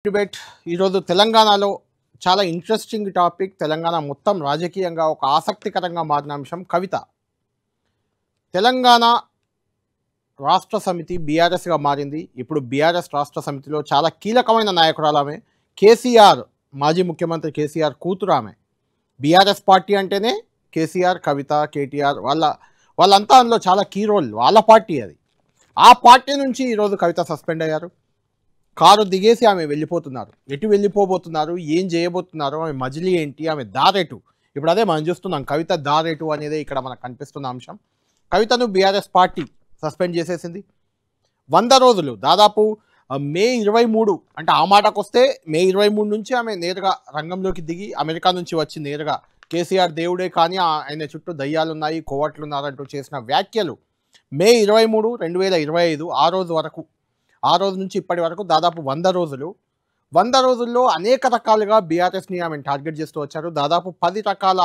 Debate ఈరోజు తెలంగాణలో చాలా ఇంట్రెస్టింగ్ టాపిక్. తెలంగాణ మొత్తం రాజకీయంగా ఒక ఆసక్తికరంగా మారిన అంశం కవిత. తెలంగాణ రాష్ట్ర సమితి బీఆర్ఎస్గా మారింది. ఇప్పుడు బీఆర్ఎస్ రాష్ట్ర సమితిలో చాలా కీలకమైన నాయకురాలు ఆమె. కేసీఆర్, మాజీ ముఖ్యమంత్రి కేసీఆర్ కూతురు ఆమె. బీఆర్ఎస్ పార్టీ అంటేనే కేసీఆర్, కవిత, కేటీఆర్ వాళ్ళంతా అందులో చాలా కీ రోల్. వాళ్ళ పార్టీ అది. ఆ పార్టీ నుంచి ఈరోజు కవిత సస్పెండ్ అయ్యారు. కారు దిగేసి ఆమె వెళ్ళిపోతున్నారు. ఎటు వెళ్ళిపోబోతున్నారు, ఏం చేయబోతున్నారు, ఆమె మజిలీ ఏంటి, ఆమె దారేటు, ఇప్పుడు అదే మనం చూస్తున్నాం. కవిత దారేటు అనేది ఇక్కడ మనకు కనిపిస్తున్న అంశం. కవితను బీఆర్ఎస్ పార్టీ సస్పెండ్ చేసేసింది. 100 రోజులు, దాదాపు మే 23, అంటే ఆ మాటకు వస్తే మే 23 నుంచి ఆమె నేరుగా రంగంలోకి దిగి అమెరికా నుంచి వచ్చి నేరుగా కేసీఆర్ దేవుడే కానీ ఆయన చుట్టూ దయ్యాలున్నాయి, కోవట్లున్నారంటూ చేసిన వ్యాఖ్యలు మే 23, 2025 ఆ రోజు నుంచి ఇప్పటి వరకు దాదాపు 100 రోజులు. 100 రోజుల్లో అనేక రకాలుగా బీఆర్ఎస్ని ఆమెను టార్గెట్ చేస్తూ వచ్చారు. దాదాపు 10 రకాల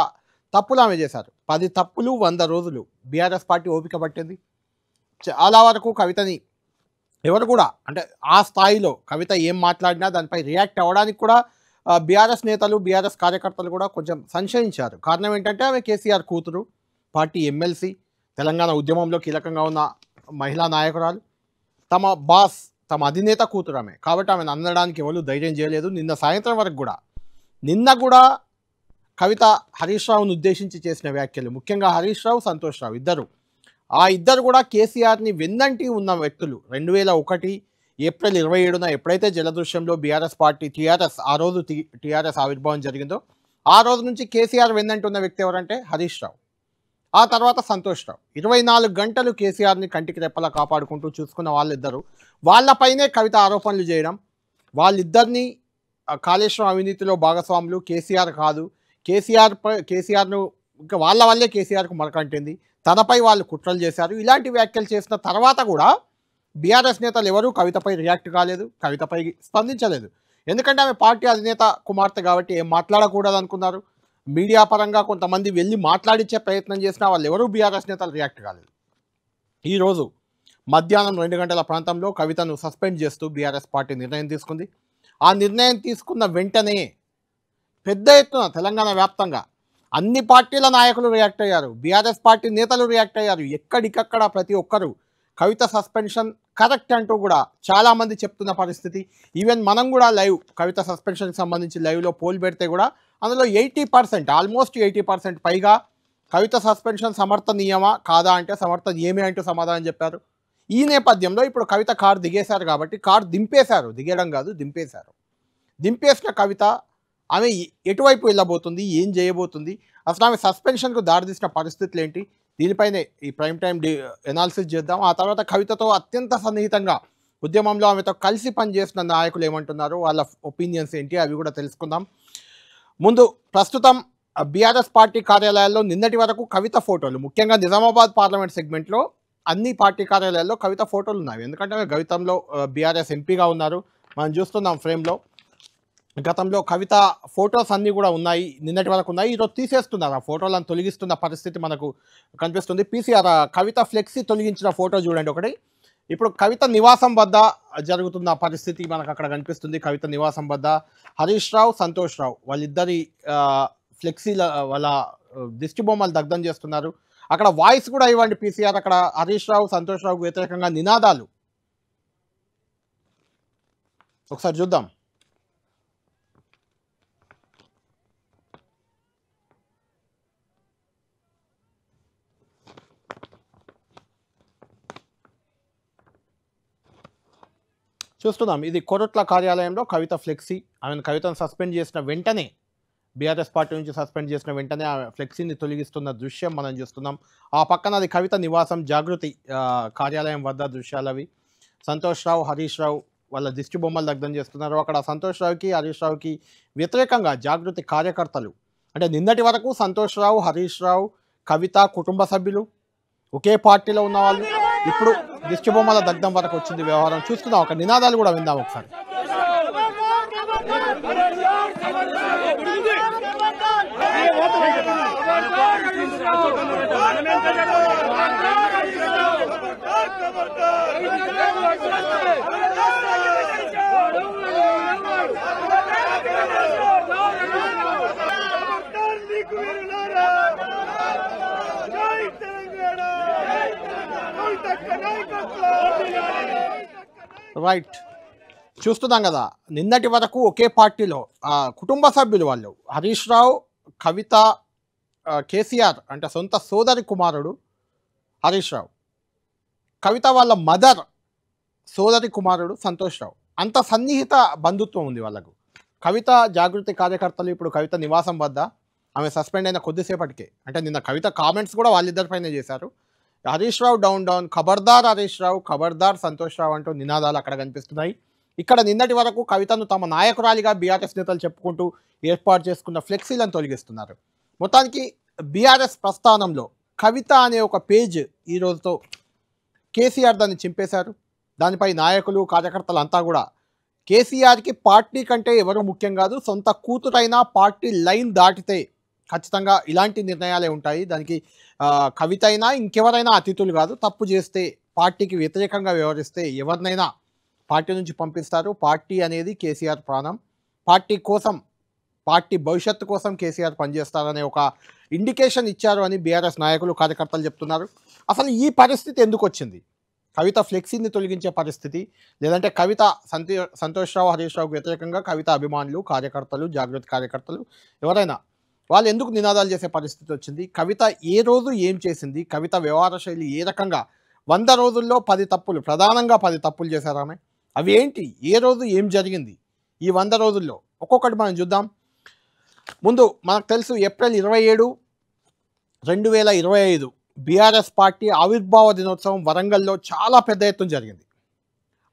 తప్పులు ఆమె చేశారు. 10 తప్పులు 100 రోజులు బీఆర్ఎస్ పార్టీ ఓపిక పట్టింది. చాలా వరకు కవితని ఎవరు కూడా, అంటే ఆ స్థాయిలో కవిత ఏం మాట్లాడినా దానిపై రియాక్ట్ అవ్వడానికి కూడా బీఆర్ఎస్ నేతలు, బీఆర్ఎస్ కార్యకర్తలు కూడా కొంచెం సంశయించారు. కారణం ఏంటంటే ఆమె కేసీఆర్ కూతురు, పార్టీ ఎమ్మెల్సీ, తెలంగాణ ఉద్యమంలో కీలకంగా ఉన్న మహిళా నాయకురాలు, తమ అధినేత కూతురు ఆమె. కాబట్టి ఆమెను అనడానికి ఎవరు ధైర్యం చేయలేదు. నిన్న సాయంత్రం వరకు కూడా, నిన్న కూడా కవిత హరీష్ రావును ఉద్దేశించి చేసిన వ్యాఖ్యలు, ముఖ్యంగా హరీష్ రావు, సంతోష్ రావు ఇద్దరు కూడా కేసీఆర్ని వెన్నంటి ఉన్న వ్యక్తులు. 2001 ఏప్రిల్ 27న ఎప్పుడైతే జలదృశ్యంలో బీఆర్ఎస్ పార్టీ ఆ రోజు టీఆర్ఎస్ ఆవిర్భావం జరిగిందో ఆ రోజు నుంచి కేసీఆర్ వెన్నంటి ఉన్న వ్యక్తి ఎవరంటే హరీష్ రావు, ఆ తర్వాత సంతోష్ రావు. 24 గంటలు కేసీఆర్ని కంటికి రెప్పలా కాపాడుకుంటూ చూసుకున్న వాళ్ళిద్దరూ. వాళ్ళపైనే కవిత ఆరోపణలు చేయడం, వాళ్ళిద్దరినీ కాళేశ్వరం అవినీతిలో భాగస్వాములు, కేసీఆర్ కాదు, కేసీఆర్ను ఇంకా వాళ్ళ వల్లే కేసీఆర్కు మరకంటింది, తనపై వాళ్ళు కుట్రలు చేశారు, ఇలాంటి వ్యాఖ్యలు చేసిన తర్వాత కూడా బీఆర్ఎస్ నేతలు ఎవరూ కవితపై రియాక్ట్ కాలేదు, కవితపై స్పందించలేదు. ఎందుకంటే ఆమె పార్టీ అధినేత కుమార్తె కాబట్టి ఏం మాట్లాడకూడదు అనుకున్నారు. మీడియా పరంగా కొంతమంది వెళ్ళి మాట్లాడించే ప్రయత్నం చేసినా వాళ్ళు ఎవరూ బీఆర్ఎస్ నేతలు రియాక్ట్ కాలేదు. ఈరోజు మధ్యాహ్నం 2 గంటల ప్రాంతంలో కవితను సస్పెండ్ చేస్తూ బీఆర్ఎస్ పార్టీ నిర్ణయం తీసుకుంది. ఆ నిర్ణయం తీసుకున్న వెంటనే పెద్ద ఎత్తున తెలంగాణ వ్యాప్తంగా అన్ని పార్టీల నాయకులు రియాక్ట్ అయ్యారు, బీఆర్ఎస్ పార్టీ నేతలు రియాక్ట్ అయ్యారు. ఎక్కడికక్కడ ప్రతి ఒక్కరు కవిత సస్పెన్షన్ కరెక్ట్ అంటూ కూడా చాలామంది చెప్తున్న పరిస్థితి. ఈవెన్ మనం కూడా కవిత సస్పెన్షన్కి సంబంధించి లైవ్లో పోల్ పెడితే కూడా అందులో 80%, ఆల్మోస్ట్ 80% పైగా కవిత సస్పెన్షన్ సమర్థనీయమా కాదా అంటే సమర్థనీయమే అంటూ సమాధానం చెప్పారు. ఈ నేపథ్యంలో ఇప్పుడు కవిత కారు దిగేశారు కాబట్టి, కారు దింపేశారు, దిగేయడం కాదు దింపేశారు. దింపేసిన కవిత ఆమె ఎటువైపు వెళ్ళబోతుంది, ఏం చేయబోతుంది, అసలు ఆమె సస్పెన్షన్కు దారితీసిన పరిస్థితులు ఏంటి, దీనిపైనే ఈ ప్రైమ్ టైం ఎనాలిసిస్ చేద్దాం. ఆ తర్వాత కవితతో అత్యంత సన్నిహితంగా ఉద్యమంలో ఆమెతో కలిసి పనిచేసిన నాయకులు ఏమంటున్నారు, వాళ్ళ ఒపీనియన్స్ ఏంటి, అవి కూడా తెలుసుకుందాం. ముందు ప్రస్తుతం బీఆర్ఎస్ పార్టీ కార్యాలయాల్లో నిన్నటి వరకు కవిత ఫోటోలు, ముఖ్యంగా నిజామాబాద్ పార్లమెంట్ సెగ్మెంట్లో అన్ని పార్టీ కార్యాలయాల్లో కవిత ఫోటోలు ఉన్నాయి. ఎందుకంటే గతంలో బీఆర్ఎస్ ఎంపీగా ఉన్నారు, మనం చూస్తున్నాం ఫ్రేమ్లో. గతంలో కవిత ఫొటోస్ అన్నీ కూడా ఉన్నాయి, నిన్నటి వరకు ఉన్నాయి. ఈరోజు తీసేస్తున్నారు, ఆ ఫోటోలను తొలగిస్తున్న పరిస్థితి మనకు కనిపిస్తుంది. పీసీఆర్ కవిత ఫ్లెక్సీ తొలగించిన ఫోటో చూడండి ఒకటి. ఇప్పుడు కవిత నివాసం వద్ద జరుగుతున్న పరిస్థితి మనకు అక్కడ కనిపిస్తుంది. కవిత నివాసం వద్ద హరీష్ రావు, సంతోష్ రావు వాళ్ళిద్దరి ఫ్లెక్సీల వాళ్ళ దిష్టి బొమ్మలు దగ్ధం చేస్తున్నారు. అక్కడ వాయిస్ కూడా ఇవ్వండి పీసీఆర్. అక్కడ హరీష్ రావు, సంతోష్ రావుకు వ్యతిరేకంగా నినాదాలు ఒకసారి చూద్దాం. చూస్తున్నాం, ఇది కొరట్ల కార్యాలయంలో కవిత ఫ్లెక్సీ. కవితను సస్పెండ్ చేసిన వెంటనే, బీఆర్ఎస్ పార్టీ నుంచి సస్పెండ్ చేసిన వెంటనే ఆ ఫ్లెక్సీని తొలగిస్తున్న దృశ్యం మనం చూస్తున్నాం. ఆ పక్కన అది కవిత నివాసం జాగృతి కార్యాలయం వద్ద దృశ్యాలు అవి. సంతోష్ రావు, హరీష్ రావు వాళ్ళ దిష్టి బొమ్మలు దగ్ధం చేస్తున్నారు. అక్కడ సంతోష్ రావుకి, హరీష్ రావుకి వ్యతిరేకంగా జాగృతి కార్యకర్తలు, అంటే నిన్నటి వరకు సంతోష్ రావు, హరీష్ రావు, కవిత కుటుంబ సభ్యులు ఒకే పార్టీలో ఉన్నవాళ్ళు, ఇప్పుడు దిష్టి బొమ్మల దగ్ధం వరకు వచ్చింది వ్యవహారం. చూసుకుందాం, ఒక నినాదాలు కూడా విందాం ఒకసారి. రైట్, చూస్తున్నాం కదా, నిన్నటి వరకు ఒకే పార్టీలో కుటుంబ సభ్యులు వాళ్ళు హరీష్ రావు, కవిత, కేసీఆర్ అంటే సొంత సోదరి కుమారుడు హరీష్ రావు, కవిత వాళ్ళ మదర్ సోదరి కుమారుడు సంతోష్ రావు, అంత సన్నిహిత బంధుత్వం ఉంది వాళ్ళకు. కవిత జాగృతి కార్యకర్తలు ఇప్పుడు కవిత నివాసం వద్ద ఆమె సస్పెండ్ అయిన కొద్దిసేపటికే, అంటే నిన్న కవిత కామెంట్స్ కూడా వాళ్ళిద్దరిపైనే చేశారు. హరీష్ రావు డౌన్ డౌన్, ఖబర్దార్ హరీష్ రావు, ఖబర్దార్ సంతోష్ రావు అంటూ నినాదాలు అక్కడ కనిపిస్తున్నాయి. ఇక్కడ నిన్నటి వరకు కవితను తమ నాయకురాలిగా బీఆర్ఎస్ నేతలు చెప్పుకుంటూ ఏర్పాటు చేసుకున్న ఫ్లెక్సీలను తొలగిస్తున్నారు. మొత్తానికి బీఆర్ఎస్ ప్రస్థానంలో కవిత అనే ఒక పేజ్ ఈ రోజుతో కేసీఆర్ దాన్ని చింపేశారు. దానిపై నాయకులు కార్యకర్తలు అంతా కూడా కేసీఆర్కి పార్టీ కంటే ఎవరు ముఖ్యం కాదు, సొంత కూతురైనా పార్టీ లైన్ దాటితే ఖచ్చితంగా ఇలాంటి నిర్ణయాలే ఉంటాయి, దానికి కవిత అయినా ఇంకెవరైనా అతిథులు కాదు, తప్పు చేస్తే పార్టీకి వ్యతిరేకంగా వ్యవహరిస్తే ఎవరినైనా పార్టీ నుంచి పంపిస్తారు. పార్టీ అనేది కేసీఆర్ ప్రాణం, పార్టీ కోసం, పార్టీ భవిష్యత్తు కోసం కేసీఆర్ పనిచేస్తారనే ఒక ఇండికేషన్ ఇచ్చారు అని బీఆర్ఎస్ నాయకులు కార్యకర్తలు చెప్తున్నారు. అసలు ఈ పరిస్థితి ఎందుకు వచ్చింది? కవిత ఫ్లెక్సీని తొలగించే పరిస్థితి, లేదంటే కవిత సంతోష్ రావు, హరీష్ రావుకు వ్యతిరేకంగా కవిత అభిమానులు, కార్యకర్తలు, జాగృతి కార్యకర్తలు ఎవరైనా వాళ్ళు ఎందుకు నినాదాలు చేసే పరిస్థితి వచ్చింది? కవిత ఏ రోజు ఏం చేసింది? కవిత వ్యవహార శైలి ఏ రకంగా? 100 రోజుల్లో 10 తప్పులు, ప్రధానంగా 10 తప్పులు చేశారు ఆమె. అవి ఏంటి? ఏ రోజు ఏం జరిగింది ఈ 100 రోజుల్లో? ఒక్కొక్కటి మనం చూద్దాం. ముందు మనకు తెలుసు, ఏప్రిల్ 27, 2025 బీఆర్ఎస్ పార్టీ ఆవిర్భావ దినోత్సవం వరంగల్లో చాలా పెద్ద ఎత్తున జరిగింది.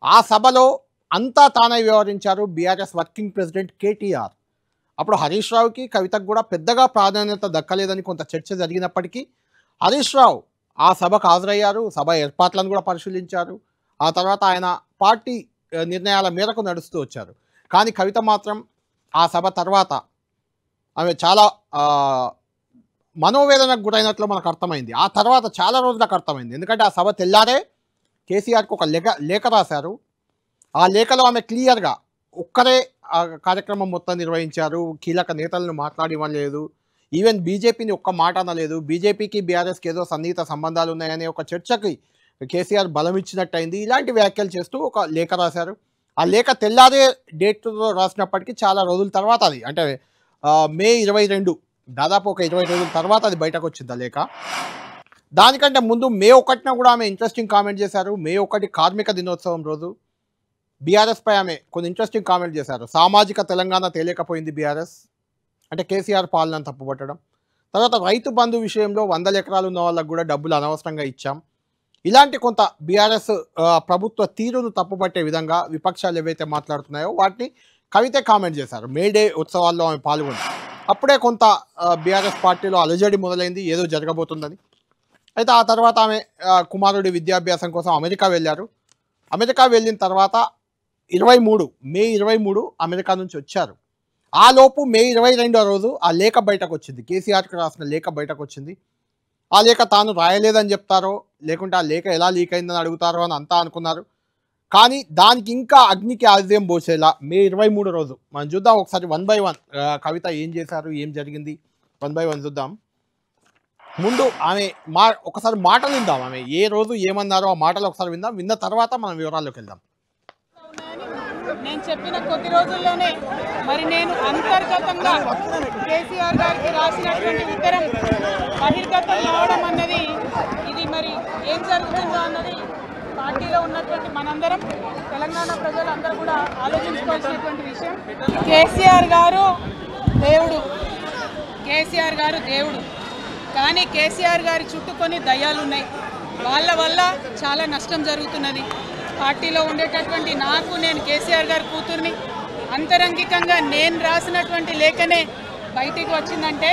ఆ సభలో అంతా తానై వ్యవహరించారు బీఆర్ఎస్ వర్కింగ్ ప్రెసిడెంట్ కేటీఆర్. అప్పుడు హరీష్ రావుకి, కవితకు కూడా పెద్దగా ప్రాధాన్యత దక్కలేదని కొంత చర్చ జరిగినప్పటికీ హరీష్ రావు ఆ సభకు హాజరయ్యారు, సభ ఏర్పాట్లను కూడా పరిశీలించారు. ఆ తర్వాత ఆయన పార్టీ నిర్ణయాల మేరకు నడుస్తూ వచ్చారు. కానీ కవిత మాత్రం ఆ సభ తర్వాత ఆమె చాలా మనోవేదనకు గురైనట్లు మనకు అర్థమైంది. ఆ తర్వాత చాలా రోజులకు అర్థమైంది, ఎందుకంటే ఆ సభ తెల్లారే కేసీఆర్కి ఒక లేఖ రాశారు. ఆ లేఖలో ఆమె క్లియర్గా ఒక్కరే ఆ కార్యక్రమం మొత్తం నిర్వహించారు, కీలక నేతలను మాట్లాడివ్వలేదు, ఈవెన్ బీజేపీని ఒక్క మాట అనలేదు, బీజేపీకి బీఆర్ఎస్కి ఏదో సన్నిహిత సంబంధాలు ఉన్నాయనే ఒక చర్చకి కేసీఆర్ బలం ఇచ్చినట్టయింది. ఇలాంటి వ్యాఖ్యలు చేస్తూ ఒక లేఖ రాశారు. ఆ లేఖ తెల్లారే డేట్తో రాసినప్పటికీ చాలా రోజుల తర్వాత, అది అంటే మే 22, దాదాపు ఒక 20 రోజుల తర్వాత అది బయటకు వచ్చింది ఆ లేఖ. దానికంటే ముందు మే 1న కూడా ఆమె ఇంట్రెస్టింగ్ కామెంట్ చేశారు. మే 1 కార్మిక దినోత్సవం రోజు బీఆర్ఎస్ పై ఆమె కొన్ని ఇంట్రెస్టింగ్ కామెంట్ చేశారు. సామాజిక తెలంగాణ తేలేకపోయింది బీఆర్ఎస్, అంటే కేసీఆర్ పాలనను తప్పుపట్టడం. తర్వాత రైతు బంధు విషయంలో 100 ఎకరాలు ఉన్న వాళ్ళకు కూడా డబ్బులు అనవసరంగా ఇచ్చాం. ఇలాంటి కొంత బీఆర్ఎస్ ప్రభుత్వ తీరును తప్పుపట్టే విధంగా విపక్షాలు ఏవైతే మాట్లాడుతున్నాయో వాటిని కవితే కామెంట్ చేశారు. మేడే ఉత్సవాల్లో ఆమె పాల్గొంది. అప్పుడే కొంత బీఆర్ఎస్ పార్టీలో అలజడి మొదలైంది, ఏదో జరగబోతుందని. అయితే ఆ తర్వాత ఆమె కుమారుడి విద్యాభ్యాసం కోసం అమెరికా వెళ్ళారు. అమెరికా వెళ్ళిన తర్వాత మే 23 అమెరికా నుంచి వచ్చారు. ఆ లోపు మే 22వ రోజు ఆ లేఖ బయటకు వచ్చింది, కేసీఆర్కి రాసిన లేఖ బయటకు వచ్చింది. ఆ లేఖ తాను రాయలేదని చెప్తారో, లేకుంటే ఆ లేఖ ఎలా లీక్ అయిందని అడుగుతారో అని అంతా అనుకున్నారు. కానీ దానికి ఇంకా అగ్నికి ఆద్యం పోసేలా మే 23 రోజు మనం చూద్దాం ఒకసారి 1 by 1 కవిత ఏం చేశారు, ఏం జరిగింది 1 by 1 చూద్దాం. ముందు ఆమె ఒకసారి మాటలు విందాం, ఆమె ఏ రోజు ఏమన్నారో ఆ మాటలు ఒకసారి విందాం. విన్న తర్వాత మనం వివరాల్లోకి వెళ్దాం. నేను చెప్పిన కొద్ది రోజుల్లోనే మరి నేను అంతర్గతంగా కేసీఆర్ గారికి రాసినటువంటి ఉత్తరం బహిర్గతం కావడం అన్నది, ఇది మరి ఏం జరుగుతుందో అన్నది పార్టీలో ఉన్నటువంటి మనందరం, తెలంగాణ ప్రజలందరూ కూడా ఆలోచించుకోవాల్సినటువంటి విషయం. కేసీఆర్ గారు దేవుడు, కానీ కేసీఆర్ గారి చుట్టూ కొన్ని దయ్యాలు ఉన్నాయి. వాళ్ళ వల్ల చాలా నష్టం జరుగుతున్నది. పార్టీలో ఉండేటటువంటి నేను కేసీఆర్ గారి కూతుర్ని, అంతరంగికంగా నేను రాసినటువంటి లేఖనే బయటికి వచ్చిందంటే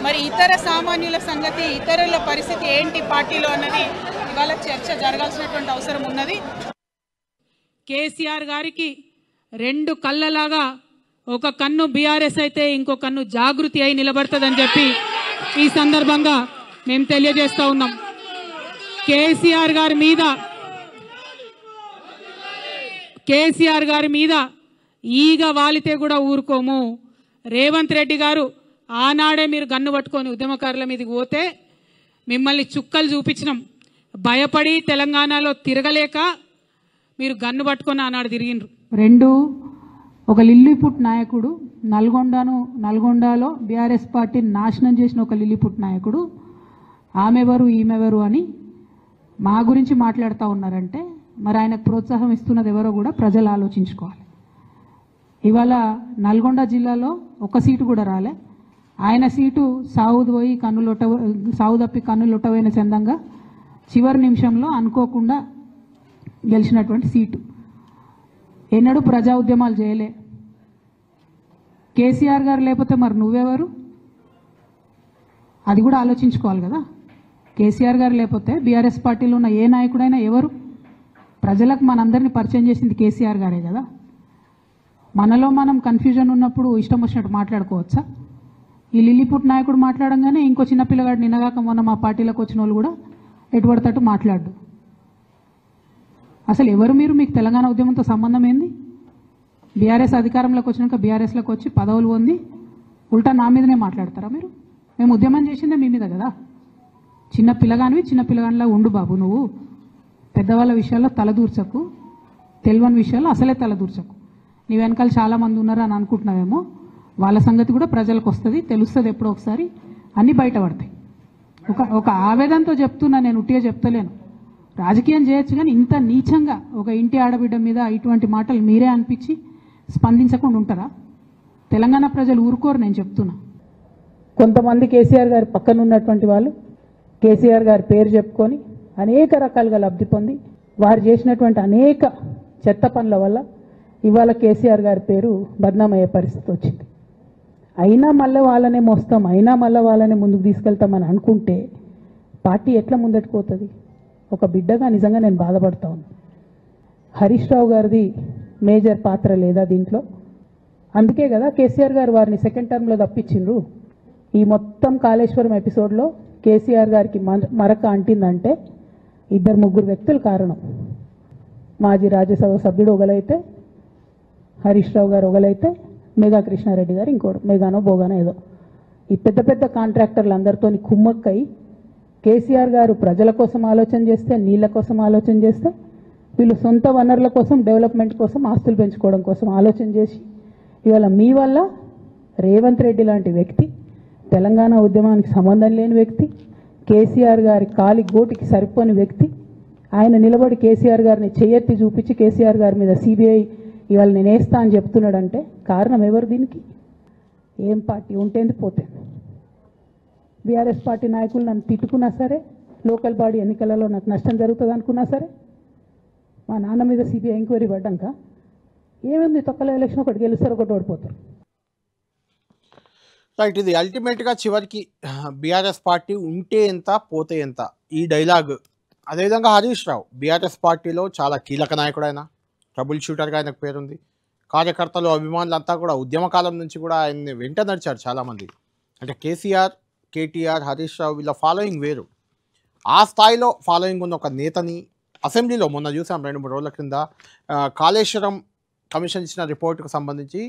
మరి ఇతర సామాన్యుల సంగతి, ఇతరుల పరిస్థితి ఏంటి పార్టీలో అన్నది ఇవాళ చర్చ జరగాల్సినటువంటి అవసరం ఉన్నది. కేసీఆర్ గారికి 2 కళ్ళలాగా ఒక కన్ను బీఆర్ఎస్ అయితే ఇంకో కన్ను జాగృతి అయి నిలబడుతుందని చెప్పి ఈ సందర్భంగా మేము తెలియజేస్తా ఉన్నాం. కేసీఆర్ గారి మీద ఈగ వాలితే కూడా ఊరుకోము. రేవంత్ రెడ్డి గారు ఆనాడే మీరు గన్ను పట్టుకొని ఉద్యమకారుల మీదకి పోతే మిమ్మల్ని చుక్కలు చూపించినాం. భయపడి తెలంగాణలో తిరగలేక మీరు గన్ను పట్టుకొని ఆనాడు తిరిగిండ్రు. రెండు, ఒక లిల్లీపుట్ నాయకుడు నల్గొండలో బీఆర్ఎస్ పార్టీని నాశనం చేసిన ఒక లిల్లీపుట్ నాయకుడు ఆమెవరు ఈమెవరు అని మా గురించి మాట్లాడుతూ ఉన్నారంటే మరి ఆయనకు ప్రోత్సాహం ఇస్తున్నది ఎవరో కూడా ప్రజలు ఆలోచించుకోవాలి. ఇవాళ నల్గొండ జిల్లాలో ఒక సీటు కూడా రాలే. ఆయన సీటు సావు తప్పి కన్నులొట్టవైన చందంగా చివరి నిమిషంలో అనుకోకుండా గెలిచినటువంటి సీటు. ఎన్నడూ ప్రజా ఉద్యమాలు చేయలే. కేసీఆర్ గారు లేకపోతే మరి నువ్వెవరు? అది కూడా ఆలోచించుకోవాలి కదా. కేసీఆర్ గారు లేకపోతే బీఆర్ఎస్ పార్టీలో ఉన్న ఏ నాయకుడైనా ఎవరు? ప్రజలకు మనందరినీ పరిచయం చేసింది కేసీఆర్ గారే కదా. మనలో మనం కన్ఫ్యూజన్ ఉన్నప్పుడు ఇష్టం వచ్చినట్టు మాట్లాడుకోవచ్చా? ఈ లిల్లీపుట్ నాయకుడు మాట్లాడంగానే ఇంకో చిన్న పిల్లగాడు నిన్నగాక మొన్న మా పార్టీలోకి వచ్చిన వాళ్ళు కూడా ఎటుపడతట్టు మాట్లాడు. అసలు ఎవరు మీరు? మీకు తెలంగాణ ఉద్యమంతో సంబంధం ఏంది? బీఆర్ఎస్ అధికారంలోకి వచ్చినాక బీఆర్ఎస్లోకి వచ్చి పదవులు పొంది ఉల్టా నా మీదనే మాట్లాడతారా మీరు? మేము ఉద్యమం చేసిందే మీ మీద కదా. చిన్న పిల్లగానిలా ఉండు బాబు. నువ్వు పెద్దవాళ్ళ విషయాల్లో తలదూర్చకు, తెలియని విషయాల్లో అసలే తలదూర్చకు. నీ వెనకాల చాలామంది ఉన్నారు అని అనుకుంటున్నావేమో. వాళ్ళ సంగతి కూడా ప్రజలకు వస్తుంది, తెలుస్తుంది. ఎప్పుడో ఒకసారి అన్నీ బయటపడతాయి. ఒక ఆవేదనతో చెప్తున్నా, నేను ఉట్టిగా చెప్తలేను. రాజకీయం చేయొచ్చు కానీ ఇంత నీచంగా ఒక ఇంటి ఆడబిడ్డ మీద ఇటువంటి మాటలు మీరే అనిపించి స్పందించకుండా ఉంటారా? తెలంగాణ ప్రజలు ఊరుకోరు. నేను చెప్తున్నా. కొంతమంది కేసీఆర్ గారి పక్కన ఉన్నటువంటి వాళ్ళు కేసీఆర్ గారి పేరు చెప్పుకొని అనేక రకాలుగా లబ్ధి పొంది వారు చేసినటువంటి అనేక చెత్త పనుల వల్ల ఇవాళ కేసీఆర్ గారి పేరు బద్నామయ్యే పరిస్థితి వచ్చింది. అయినా మళ్ళీ వాళ్ళనే మోస్తాం, అయినా మళ్ళీ వాళ్ళనే ముందుకు తీసుకెళ్తామని అనుకుంటే పార్టీ ఎట్లా ముందట్టుకుపోతుంది? ఒక బిడ్డగా నిజంగా నేను బాధపడతా ఉన్నాను. హరీష్ రావు గారిది మేజర్ పాత్ర లేదా దీంట్లో? అందుకే కదా కేసీఆర్ గారు వారిని సెకండ్ టర్మ్లో తప్పించిండ్రు. ఈ మొత్తం కాళేశ్వరం ఎపిసోడ్లో కేసీఆర్ గారికి మరక అంటిందంటే 2-3 వ్యక్తులు కారణం. మాజీ రాజ్యసభ సభ్యుడు ఒకలైతే, హరీష్ రావు గారు ఒకలైతే, మేఘా కృష్ణారెడ్డి గారు ఇంకోడు, మేఘానో బోగానో ఏదో. ఈ పెద్ద పెద్ద కాంట్రాక్టర్లు అందరితో కుమ్మక్కై కేసీఆర్ గారు ప్రజల కోసం ఆలోచన చేస్తే, నీళ్ళ కోసం ఆలోచన చేస్తే, వీళ్ళు సొంత వనరుల కోసం, డెవలప్మెంట్ కోసం, ఆస్తులు పెంచుకోవడం కోసం ఆలోచన చేసి ఇవాళ మీ వల్ల రేవంత్ రెడ్డి లాంటి వ్యక్తి, తెలంగాణ ఉద్యమానికి సంబంధం లేని వ్యక్తి, కేసీఆర్ గారి కాలి గోటికి సరిపోని వ్యక్తి, ఆయన నిలబడి కేసీఆర్ గారిని చెయ్యెత్తి చూపించి కేసీఆర్ గారి మీద సిబిఐ ఇవాళ నేను వేస్తా అని చెప్తున్నాడంటే కారణం ఎవరు దీనికి? ఏం పార్టీ ఉంటేంది పోతేంది. బీఆర్ఎస్ పార్టీ నాయకులు నన్ను తిట్టుకున్నా సరే, లోకల్ బాడీ ఎన్నికలలో నాకు నష్టం జరుగుతుంది అనుకున్నా సరే, మా నాన్న మీద సిబిఐ ఎంక్వైరీ పడ్డాక ఏముంది, తొక్కల ఎలక్షన్ ఒకటి గెలుస్తారు, ఒకటి ఓడిపోతారు. రైట్. ఇది అల్టిమేట్గా చివరికి బీఆర్ఎస్ పార్టీ ఉంటే ఎంత పోతే ఎంత ఈ డైలాగ్. అదేవిధంగా హరీష్ రావు బీఆర్ఎస్ పార్టీలో చాలా కీలక నాయకుడు. ఆయన ట్రబుల్ షూటర్గా ఆయనకు పేరుంది. కార్యకర్తలు, అభిమానులు అంతా కూడా ఉద్యమకాలం నుంచి కూడా ఆయన్ని వెంట నడిచారు చాలామంది. అంటే కేసీఆర్, కేటీఆర్, హరీష్ రావు వీళ్ళ ఫాలోయింగ్ వేరు. ఆ స్థాయిలో ఫాలోయింగ్ ఉన్న ఒక నేతని అసెంబ్లీలో మొన్న చూసాం 2-3 రోజుల క్రింద కాళేశ్వరం కమిషన్ ఇచ్చిన రిపోర్టుకు సంబంధించి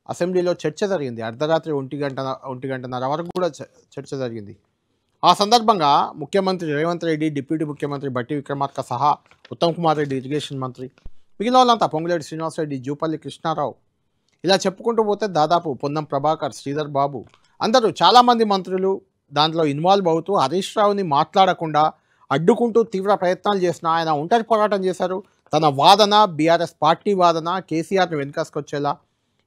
అసెంబ్లీలో చర్చ జరిగింది. అర్ధరాత్రి 1 వరకు కూడా చర్చ జరిగింది. ఆ సందర్భంగా ముఖ్యమంత్రి రేవంత్ రెడ్డి, డిప్యూటీ ముఖ్యమంత్రి బట్టి విక్రమార్క సహా ఉత్తమ్ కుమార్ రెడ్డి ఇరిగేషన్ మంత్రి, మిగిలిన వాళ్ళంతా పొంగులేటి శ్రీనివాసరెడ్డి, జూపల్లి కృష్ణారావు, ఇలా చెప్పుకుంటూ పోతే దాదాపు పొన్నం ప్రభాకర్, శ్రీధర్ బాబు, అందరూ చాలామంది మంత్రులు దాంట్లో ఇన్వాల్వ్ అవుతూ హరీష్ రావుని మాట్లాడకుండా అడ్డుకుంటూ తీవ్ర ప్రయత్నాలు చేసిన ఆయన ఒంటరి పోరాటం చేశారు. తన వాదన, బీఆర్ఎస్ పార్టీ వాదన, కేసీఆర్ని వెనుకాసుకొచ్చేలా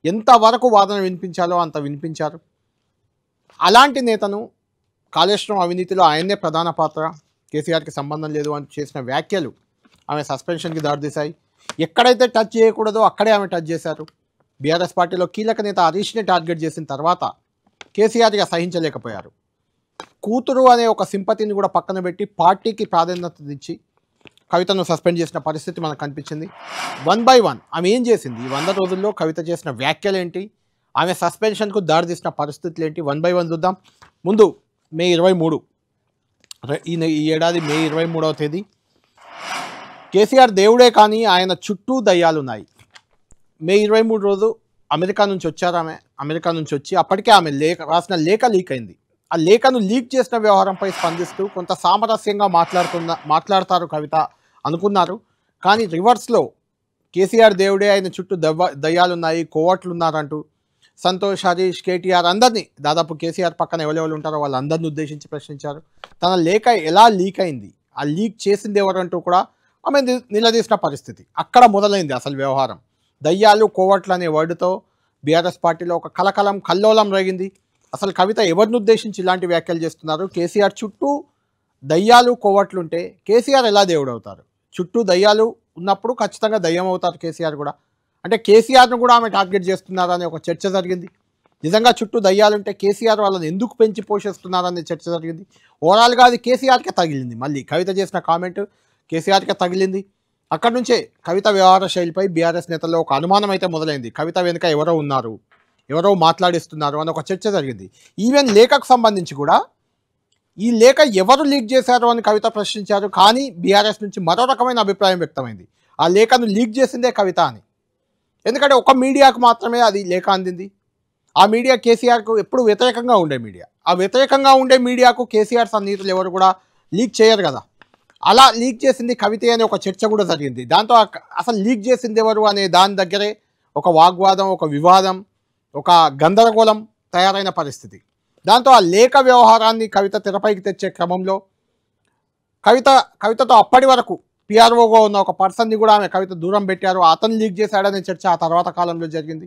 ఎంతవరకు వాదన వినిపించాలో అంత వినిపించారు. అలాంటి నేతను కాళేశ్వరం అవినీతిలో ఆయన్నే ప్రధాన పాత్ర, కేసీఆర్కి సంబంధం లేదు అని చేసిన వ్యాఖ్యలు ఆమె సస్పెన్షన్కి దారితీశాయి. ఎక్కడైతే టచ్ చేయకూడదో అక్కడే ఆమె టచ్ చేశారు. బీఆర్ఎస్ పార్టీలో కీలక నేత హరీష్ని టార్గెట్ చేసిన తర్వాత కేసీఆర్గా సహించలేకపోయారు. కూతురు అనే ఒక సింపతిని కూడా పక్కన పెట్టి పార్టీకి ప్రాధాన్యత ఇచ్చి కవితను సస్పెండ్ చేసిన పరిస్థితి మనకు కనిపించింది. 1 by 1 ఆమె ఏం చేసింది, ఈ 100 రోజుల్లో కవిత చేసిన వ్యాఖ్యలు ఏంటి, ఆమె సస్పెన్షన్కు దారితీసిన పరిస్థితులు ఏంటి, 1 by 1 చూద్దాం. ముందు మే 23, ఈ ఏడాది మే 23వ తేదీ, కేసీఆర్ దేవుడే కానీ ఆయన చుట్టూ దయ్యాలు ఉన్నాయి. మే 23 రోజు అమెరికా నుంచి వచ్చారు ఆమె. అమెరికా నుంచి వచ్చి అప్పటికే ఆమె రాసిన లేఖ లీక్ అయింది. ఆ లేఖను లీక్ చేసిన వ్యవహారంపై స్పందిస్తూ కొంత సామరస్యంగా మాట్లాడతారు కవిత అనుకున్నారు. కానీ రివర్స్లో కేసీఆర్ దేవుడే, ఆయన చుట్టూ దయ్యాలున్నాయి, కోవట్లున్నారంటూ సంతోష్, హరీష్, కేటీఆర్ అందరినీ, దాదాపు కేసీఆర్ పక్కన ఎవరెవరు ఉంటారో వాళ్ళందరినీ ఉద్దేశించి ప్రశ్నించారు. తన లేఖ ఎలా లీక్ అయింది, ఆ లీక్ చేసింది ఎవరంటూ కూడా ఆమె నిలదీసిన పరిస్థితి. అక్కడ మొదలైంది అసలు వ్యవహారం. దయ్యాలు, కోవట్లు అనే వర్డ్తో బీఆర్ఎస్ పార్టీలో ఒక కల్లోలం రేగింది. అసలు కవిత ఎవరిని ఉద్దేశించి ఇలాంటి వ్యాఖ్యలు చేస్తున్నారు? కేసీఆర్ చుట్టూ దయ్యాలు, కోవట్లుంటే కేసీఆర్ ఎలా దేవుడు అవుతారు? చుట్టూ దయ్యాలు ఉన్నప్పుడు ఖచ్చితంగా దయ్యం అవుతారు కేసీఆర్ కూడా. అంటే కేసీఆర్ను కూడా ఆమె టార్గెట్ చేస్తున్నారనే ఒక చర్చ జరిగింది. నిజంగా చుట్టూ దయ్యాలుంటే కేసీఆర్ వాళ్ళని ఎందుకు పెంచి పోషిస్తున్నారనే చర్చ జరిగింది. ఓవరాల్గా అది కేసీఆర్కే తగిలింది. మళ్ళీ కవిత చేసిన కామెంట్ కేసీఆర్కే తగిలింది. అక్కడి నుంచే కవిత వ్యవహార శైలిపై బీఆర్ఎస్ నేతల్లో ఒక అనుమానం అయితే మొదలైంది. కవిత వెనుక ఎవరో ఉన్నారు, ఎవరో మాట్లాడిస్తున్నారు అని ఒక చర్చ జరిగింది. ఈవెన్ లేఖకు సంబంధించి కూడా ఈ లేఖ ఎవరు లీక్ చేశారు అని కవిత ప్రశ్నించారు. కానీ బీఆర్ఎస్ నుంచి మరో రకమైన అభిప్రాయం వ్యక్తమైంది, ఆ లేఖను లీక్ చేసిందే కవిత అని. ఎందుకంటే ఒక మీడియాకు మాత్రమే అది లేఖ అందింది. ఆ మీడియా కేసీఆర్కు ఎప్పుడు వ్యతిరేకంగా ఉండే మీడియా. ఆ వ్యతిరేకంగా ఉండే మీడియాకు కేసీఆర్ సన్నిహితులు ఎవరు కూడా లీక్ చేయరు కదా. అలా లీక్ చేసింది కవితే అనే ఒక చర్చ కూడా జరిగింది. దాంతో అసలు లీక్ చేసింది ఎవరు అనే దాని దగ్గరే ఒక వాగ్వాదం, ఒక వివాదం, ఒక గందరగోళం తయారైన పరిస్థితి. దాంతో ఆ లేఖ వ్యవహారాన్ని కవిత తెరపైకి తెచ్చే క్రమంలో కవితతో అప్పటి వరకు పిఆర్ఓగా ఉన్న ఒక పర్సన్ని కూడా ఆమె కవిత దూరం పెట్టారు. అతను లీక్ చేశాడనే చర్చ ఆ తర్వాత కాలంలో జరిగింది.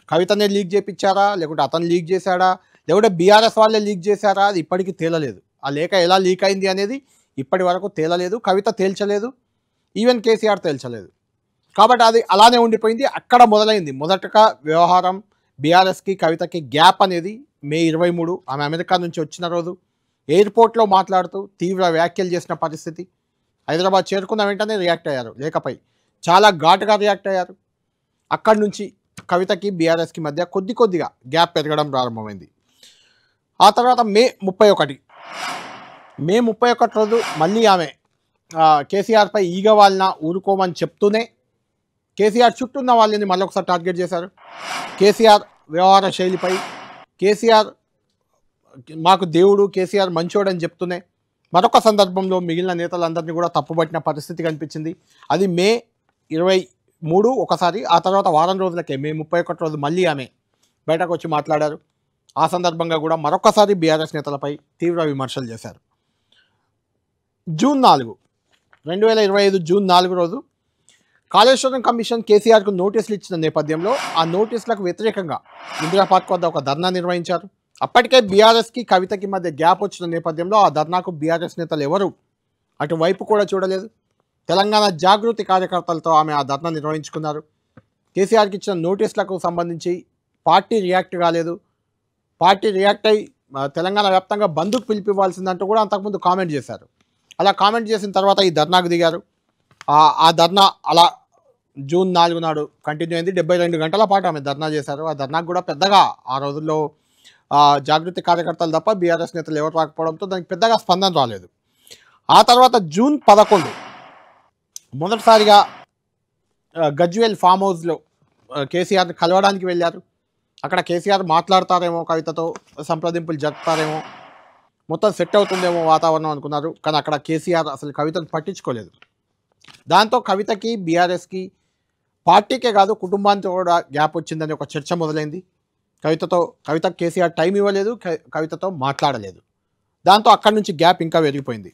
కవితనే లీక్ చేయించారా, లేకుంటే అతను లీక్ చేశాడా, లేకుంటే బీఆర్ఎస్ వాళ్ళే లీక్ చేశారా, అది ఇప్పటికీ తేలలేదు. ఆ లేఖ ఎలా లీక్ అయింది అనేది ఇప్పటి వరకు తేలలేదు. కవిత తేల్చలేదు, ఈవెన్ కేసీఆర్ తేల్చలేదు. కాబట్టి అది అలానే ఉండిపోయింది. అక్కడ మొదలైంది మొదటగా వ్యవహారం. బీఆర్ఎస్కి కవితకి గ్యాప్ అనేది మే 23 ఆమె అమెరికా నుంచి వచ్చిన రోజు ఎయిర్పోర్ట్లో మాట్లాడుతూ తీవ్ర వ్యాఖ్యలు చేసిన పరిస్థితి. హైదరాబాద్ చేరుకున్న వెంటనే రియాక్ట్ అయ్యారు, లేఖపై చాలా ఘాటుగా రియాక్ట్ అయ్యారు. అక్కడి నుంచి కవితకి బీఆర్ఎస్కి మధ్య కొద్దిగా గ్యాప్ పెరగడం ప్రారంభమైంది. ఆ తర్వాత మే 31 రోజు మళ్ళీ ఆమె కేసీఆర్పై ఈగ వాళ్ళన ఊరుకోమని చెప్తూనే కేసీఆర్ చుట్టూ ఉన్న వాళ్ళని మళ్ళొకసారి టార్గెట్ చేశారు. కేసీఆర్ వ్యవహార శైలిపై కేసీఆర్ మాకు దేవుడు, కేసీఆర్ మంచోడు అని చెప్తూనే మరొక సందర్భంలో మిగిలిన నేతలందరినీ కూడా తప్పుపట్టిన పరిస్థితి కనిపించింది. అది మే 23 ఒకసారి, ఆ తర్వాత వారం రోజులకే మే 31 రోజు మళ్ళీ ఆమె బయటకు వచ్చి మాట్లాడారు. ఆ సందర్భంగా కూడా మరొకసారి బీఆర్ఎస్ నేతలపై తీవ్ర విమర్శలు చేశారు. జూన్ 4, 2025 జూన్ 4 రోజు కాళేశ్వరం కమిషన్ కేసీఆర్కు నోటీసులు ఇచ్చిన నేపథ్యంలో ఆ నోటీసులకు వ్యతిరేకంగా ఇందిరా పార్క్ వద్ద ఒక ధర్నా నిర్వహించారు. అప్పటికే బీఆర్ఎస్కి కవితకి మధ్య గ్యాప్ వచ్చిన నేపథ్యంలో ఆ ధర్నాకు బీఆర్ఎస్ నేతలు ఎవరు అటువైపు కూడా చూడలేదు. తెలంగాణ జాగృతి కార్యకర్తలతో ఆమె ఆ ధర్నా నిర్వహించుకున్నారు. కేసీఆర్కి ఇచ్చిన నోటీసులకు సంబంధించి పార్టీ రియాక్ట్ కాలేదు. పార్టీ రియాక్ట్ అయి తెలంగాణ వ్యాప్తంగా బంద్కు పిలిపివ్వాల్సిందంటూ కూడా అంతకుముందు కామెంట్ చేశారు. అలా కామెంట్ చేసిన తర్వాత ఈ ధర్నాకు దిగారు. ఆ ధర్నా అలా జూన్ 4 నాడు కంటిన్యూ అయింది. 72 గంటల పాటు ఆమె ధర్నా చేశారు. ఆ ధర్నాకు కూడా పెద్దగా ఆ రోజుల్లో జాగృతి కార్యకర్తలు తప్ప బీఆర్ఎస్ నేతలు ఎవరు రాకపోవడంతో దానికి పెద్దగా స్పందన రాలేదు. ఆ తర్వాత జూన్ 11 మొదటిసారిగా గజ్వేల్ ఫామ్ హౌస్లో కేసీఆర్ని కలవడానికి వెళ్ళారు. అక్కడ కేసీఆర్ మాట్లాడతారేమో, కవితతో సంప్రదింపులు జరుపుతారేమో, మొత్తం సెట్ అవుతుందేమో వాతావరణం అనుకున్నారు. కానీ అక్కడ కేసీఆర్ అసలు కవితను పట్టించుకోలేదు. దాంతో కవితకి బీఆర్ఎస్కి పార్టీకే కాదు కుటుంబానికి కూడా గ్యాప్ వచ్చిందని ఒక చర్చ మొదలైంది. కవితకు కేసీఆర్ టైం ఇవ్వలేదు, కవితతో మాట్లాడలేదు. దాంతో అక్కడి నుంచి గ్యాప్ ఇంకా పెరిగిపోయింది.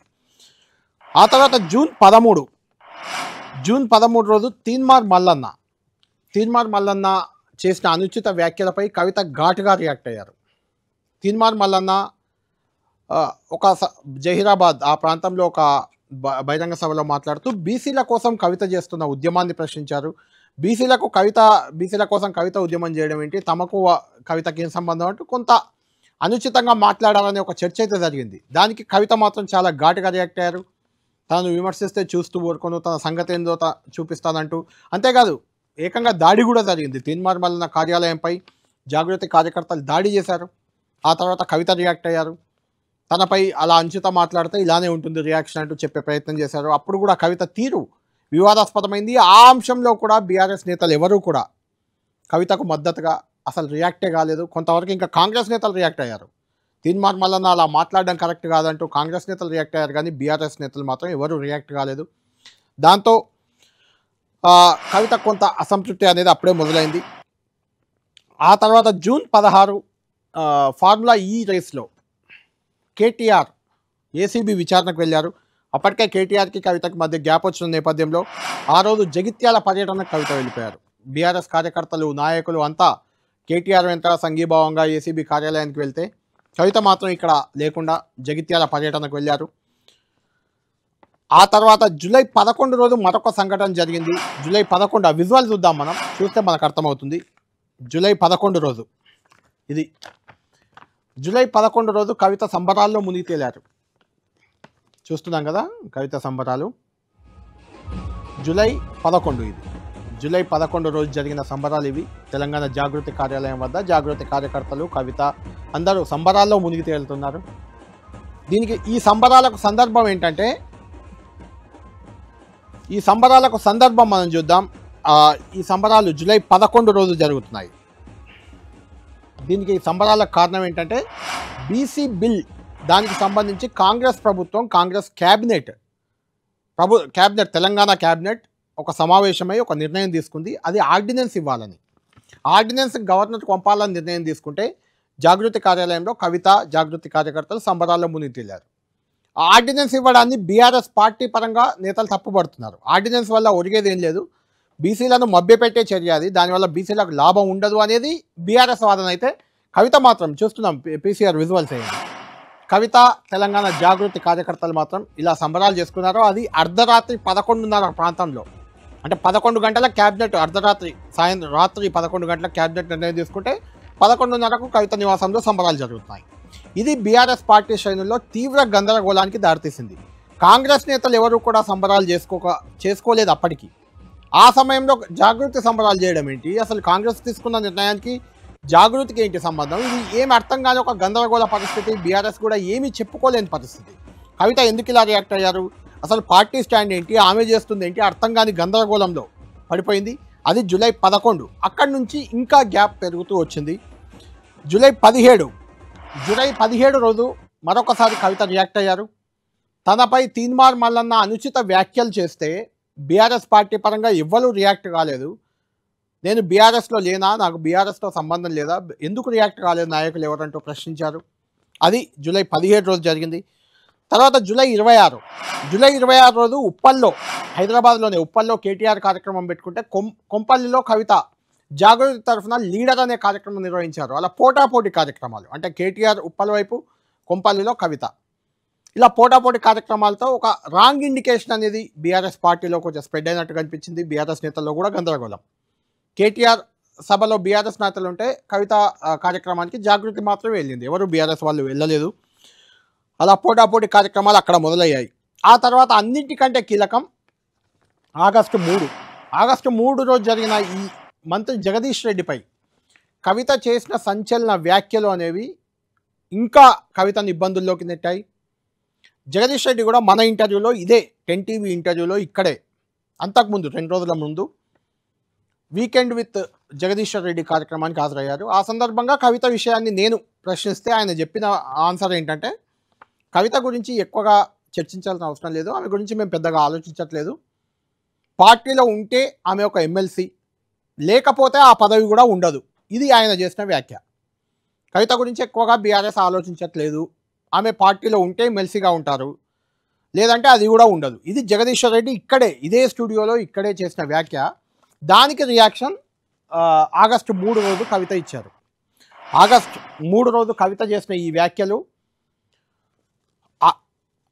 ఆ తర్వాత జూన్ 13 రోజు తీన్మార్ మల్లన్న చేసిన అనుచిత వ్యాఖ్యలపై కవిత ఘాటుగా రియాక్ట్ అయ్యారు. తీన్మార్ మల్లన్న ఒక జహీరాబాద్ ఆ ప్రాంతంలో ఒక బహిరంగ సభలో మాట్లాడుతూ బీసీల కోసం కవిత చేస్తున్న ఉద్యమాన్ని ప్రశ్నించారు. బీసీల కోసం కవిత ఉద్యమం చేయడం ఏంటి, తమకు కవితకి ఏం సంబంధం అంటూ కొంత అనుచితంగా మాట్లాడాలనే ఒక చర్చ అయితే జరిగింది. దానికి కవిత మాత్రం చాలా ఘాటుగా రియాక్ట్ అయ్యారు. తను విమర్శిస్తే చూస్తూ ఊరుకోను, తన సంగతి ఏందో చూపిస్తానంటూ. అంతేకాదు ఏకంగా దాడి కూడా జరిగింది. తీన్మార్ మల్లన్న కార్యాలయంపై జాగృతి కార్యకర్తలు దాడి చేశారు. ఆ తర్వాత కవిత రియాక్ట్ అయ్యారు. తనపై అలా అంచుత మాట్లాడితే ఇలానే ఉంటుంది రియాక్షన్ అంటూ చెప్పే ప్రయత్నం చేశారు. అప్పుడు కూడా కవిత తీరు వివాదాస్పదమైంది. ఆ అంశంలో కూడా బీఆర్ఎస్ నేతలు ఎవరూ కూడా కవితకు మద్దతుగా అసలు రియాక్టే కాలేదు. కొంతవరకు ఇంకా కాంగ్రెస్ నేతలు రియాక్ట్ అయ్యారు. తీన్మార్ మల్లన్న అలా మాట్లాడడం కరెక్ట్ కాదంటూ కాంగ్రెస్ నేతలు రియాక్ట్ అయ్యారు, కానీ బీఆర్ఎస్ నేతలు మాత్రం ఎవరు రియాక్ట్ కాలేదు. దాంతో కవిత కొంత అసంతృప్తి అనేది అప్పుడే మొదలైంది. ఆ తర్వాత జూన్ 16 ఫార్ములా ఈ రేస్లో కేటీఆర్ ఏసీబీ విచారణకు వెళ్ళారు. అప్పటికే కేటీఆర్కి కవితకి మధ్య గ్యాప్ వచ్చిన నేపథ్యంలో ఆ రోజు జగిత్యాల పర్యటనకు కవిత వెళ్ళిపోయారు. బీఆర్ఎస్ కార్యకర్తలు, నాయకులు అంతా కేటీఆర్ వెంట సంఘీభావంగా ఏసీబీ కార్యాలయానికి వెళ్తే కవిత మాత్రం ఇక్కడ లేకుండా జగిత్యాల పర్యటనకు వెళ్ళారు. ఆ తర్వాత జూలై 11 రోజు మరొక సంఘటన జరిగింది. జూలై 11 విజువల్ చూద్దాం, మనం చూస్తే మనకు అర్థమవుతుంది. జూలై 11 రోజు ఇది. జూలై 11 రోజు కవిత సంబరాల్లో మునిగి తేలారు. చూస్తున్నాం కదా కవిత సంబరాలు. జూలై 11 ఇది. జూలై 11 రోజు జరిగిన సంబరాలు ఇవి. తెలంగాణ జాగృతి కార్యాలయం వద్ద జాగృతి కార్యకర్తలు, కవిత అందరూ సంబరాల్లో మునిగి తేలుతున్నారు. దీనికి ఈ సంబరాలకు సందర్భం ఏంటంటే, ఈ సంబరాలకు సందర్భం మనం చూద్దాం. ఈ సంబరాలు జూలై 11 రోజు జరుగుతున్నాయి. దీనికి ఈ సంబరాలకు కారణం ఏంటంటే బీసీ బిల్, దానికి సంబంధించి కాంగ్రెస్ ప్రభుత్వం, కాంగ్రెస్ క్యాబినెట్ తెలంగాణ క్యాబినెట్ ఒక సమావేశమై ఒక నిర్ణయం తీసుకుంది. అది ఆర్డినెన్స్ ఇవ్వాలని, ఆర్డినెన్స్ గవర్నర్కి పంపాలని నిర్ణయం తీసుకుంటే జాగృతి కార్యాలయంలో కవిత, జాగృతి కార్యకర్తలు సంబరాల్లో మునిగి తేలారు. ఆర్డినెన్స్ ఇవ్వడాన్ని బీఆర్ఎస్ పార్టీ పరంగా నేతలు తప్పుపడుతున్నారు. ఆర్డినెన్స్ వల్ల ఒరిగేది ఏం లేదు, బీసీలను మభ్యపెట్టే చర్య అది, దానివల్ల బీసీలకు లాభం ఉండదు అనేది బీఆర్ఎస్ వాదన. అయితే కవిత మాత్రం చూస్తున్నాం, పీసీఆర్ విజువల్స్ అయ్యింది. కవిత, తెలంగాణ జాగృతి కార్యకర్తలు మాత్రం ఇలా సంబరాలు చేసుకున్నారు. అది అర్ధరాత్రి 11:30 ప్రాంతంలో, అంటే 11 గంటల క్యాబినెట్, అర్ధరాత్రి రాత్రి 11 గంటల క్యాబినెట్ నిర్ణయం తీసుకుంటే 11:30కు కవిత నివాసంలో సంబరాలు జరుగుతున్నాయి. ఇది బీఆర్ఎస్ పార్టీ శ్రేణుల్లో తీవ్ర గందరగోళానికి దారితీసింది. కాంగ్రెస్ నేతలు ఎవరు కూడా సంబరాలు చేసుకోలేదు అప్పటికి. ఆ సమయంలో జాగృతి సంబరాలు చేయడం ఏంటి, అసలు కాంగ్రెస్ తీసుకున్న నిర్ణయానికి జాగృతికి ఏంటి సంబంధం, ఇది ఏమి అర్థం కాని ఒక గందరగోళ పరిస్థితి. బీఆర్ఎస్ కూడా ఏమీ చెప్పుకోలేని పరిస్థితి. కవిత ఎందుకు ఇలా రియాక్ట్ అయ్యారు, అసలు పార్టీ స్టాండ్ ఏంటి, ఆమె చేస్తుంది ఏంటి, అర్థం కాని గందరగోళంలో పడిపోయింది. అది జూలై 11. అక్కడి నుంచి ఇంకా గ్యాప్ పెరుగుతూ వచ్చింది. జూలై 17 రోజు మరొకసారి కవిత రియాక్ట్ అయ్యారు. తనపై తీన్మార్ మల్లన్న అనుచిత వ్యాఖ్యలు చేస్తే బీఆర్ఎస్ పార్టీ పరంగా ఎవ్వరూ రియాక్ట్ కాలేదు. నేను బీఆర్ఎస్లో లేనా, నాకు బీఆర్ఎస్తో సంబంధం లేదా, ఎందుకు రియాక్ట్ కాలేదు నాయకులు ఎవరంటూ ప్రశ్నించారు. అది జూలై 17 రోజు జరిగింది. తర్వాత జూలై 26 రోజు ఉప్పల్లో, హైదరాబాద్లోనే ఉప్పల్లో కేటీఆర్ కార్యక్రమం పెట్టుకుంటే కొంపల్లిలో కవిత జాగృతి తరఫున లీడర్ అనే కార్యక్రమం నిర్వహించారు. అలా పోటాపోటీ కార్యక్రమాలు, అంటే కేటీఆర్ ఉప్పల్ వైపు, కొంపల్లిలో కవిత, ఇలా పోటాపోటీ కార్యక్రమాలతో ఒక రాంగ్ ఇండికేషన్ అనేది బీఆర్ఎస్ పార్టీలో కొంచెం స్ప్రెడ్ అయినట్టు కనిపించింది. బీఆర్ఎస్ నేతల్లో కూడా గందరగోళం. కేటీఆర్ సభలో బీఆర్ఎస్ నేతలు ఉంటే కవిత కార్యక్రమానికి జాగృతి మాత్రమే వెళ్ళింది, ఎవరు బీఆర్ఎస్ వాళ్ళు వెళ్ళలేదు. అలా పోటాపోటీ కార్యక్రమాలు అక్కడ మొదలయ్యాయి. ఆ తర్వాత అన్నింటికంటే కీలకం ఆగస్టు 3 రోజు జరిగిన ఈ మంత్రి జగదీష్ రెడ్డిపై కవిత చేసిన సంచలన వ్యాఖ్యలు అనేవి ఇంకా కవితను ఇబ్బందుల్లోకి నెట్టాయి. జగదీష్ రెడ్డి కూడా మన ఇంటర్వ్యూలో, ఇదే 10 టీవీ ఇంటర్వ్యూలో, ఇక్కడే అంతకుముందు 2 రోజుల ముందు వీకెండ్ విత్ జగదీష్ రెడ్డి కార్యక్రమానికి హాజరయ్యారు. ఆ సందర్భంగా కవిత విషయాన్ని నేను ప్రశ్నిస్తే ఆయన చెప్పిన ఆన్సర్ ఏంటంటే, కవిత గురించి ఎక్కువగా చర్చించాల్సిన అవసరం లేదు, ఆమె గురించి మేము పెద్దగా ఆలోచించట్లేదు, పార్టీలో ఉంటే ఆమె ఒక ఎమ్మెల్సీ, లేకపోతే ఆ పదవి కూడా ఉండదు. ఇది ఆయన చేసిన వ్యాఖ్య. కవిత గురించి ఎక్కువగా బీఆర్ఎస్ ఆలోచించట్లేదు, ఆమె పార్టీలో ఉంటే ఎమ్మెల్సీగా ఉంటారు, లేదంటే అది కూడా ఉండదు. ఇది జగదీశ్వర్ రెడ్డి ఇక్కడే, ఇదే స్టూడియోలో ఇక్కడే చేసిన వ్యాఖ్య. దానికి రియాక్షన్ ఆగస్టు 3 రోజు కవిత ఇచ్చారు. ఆగస్టు 3 రోజు కవిత చేసిన ఈ వ్యాఖ్యలు,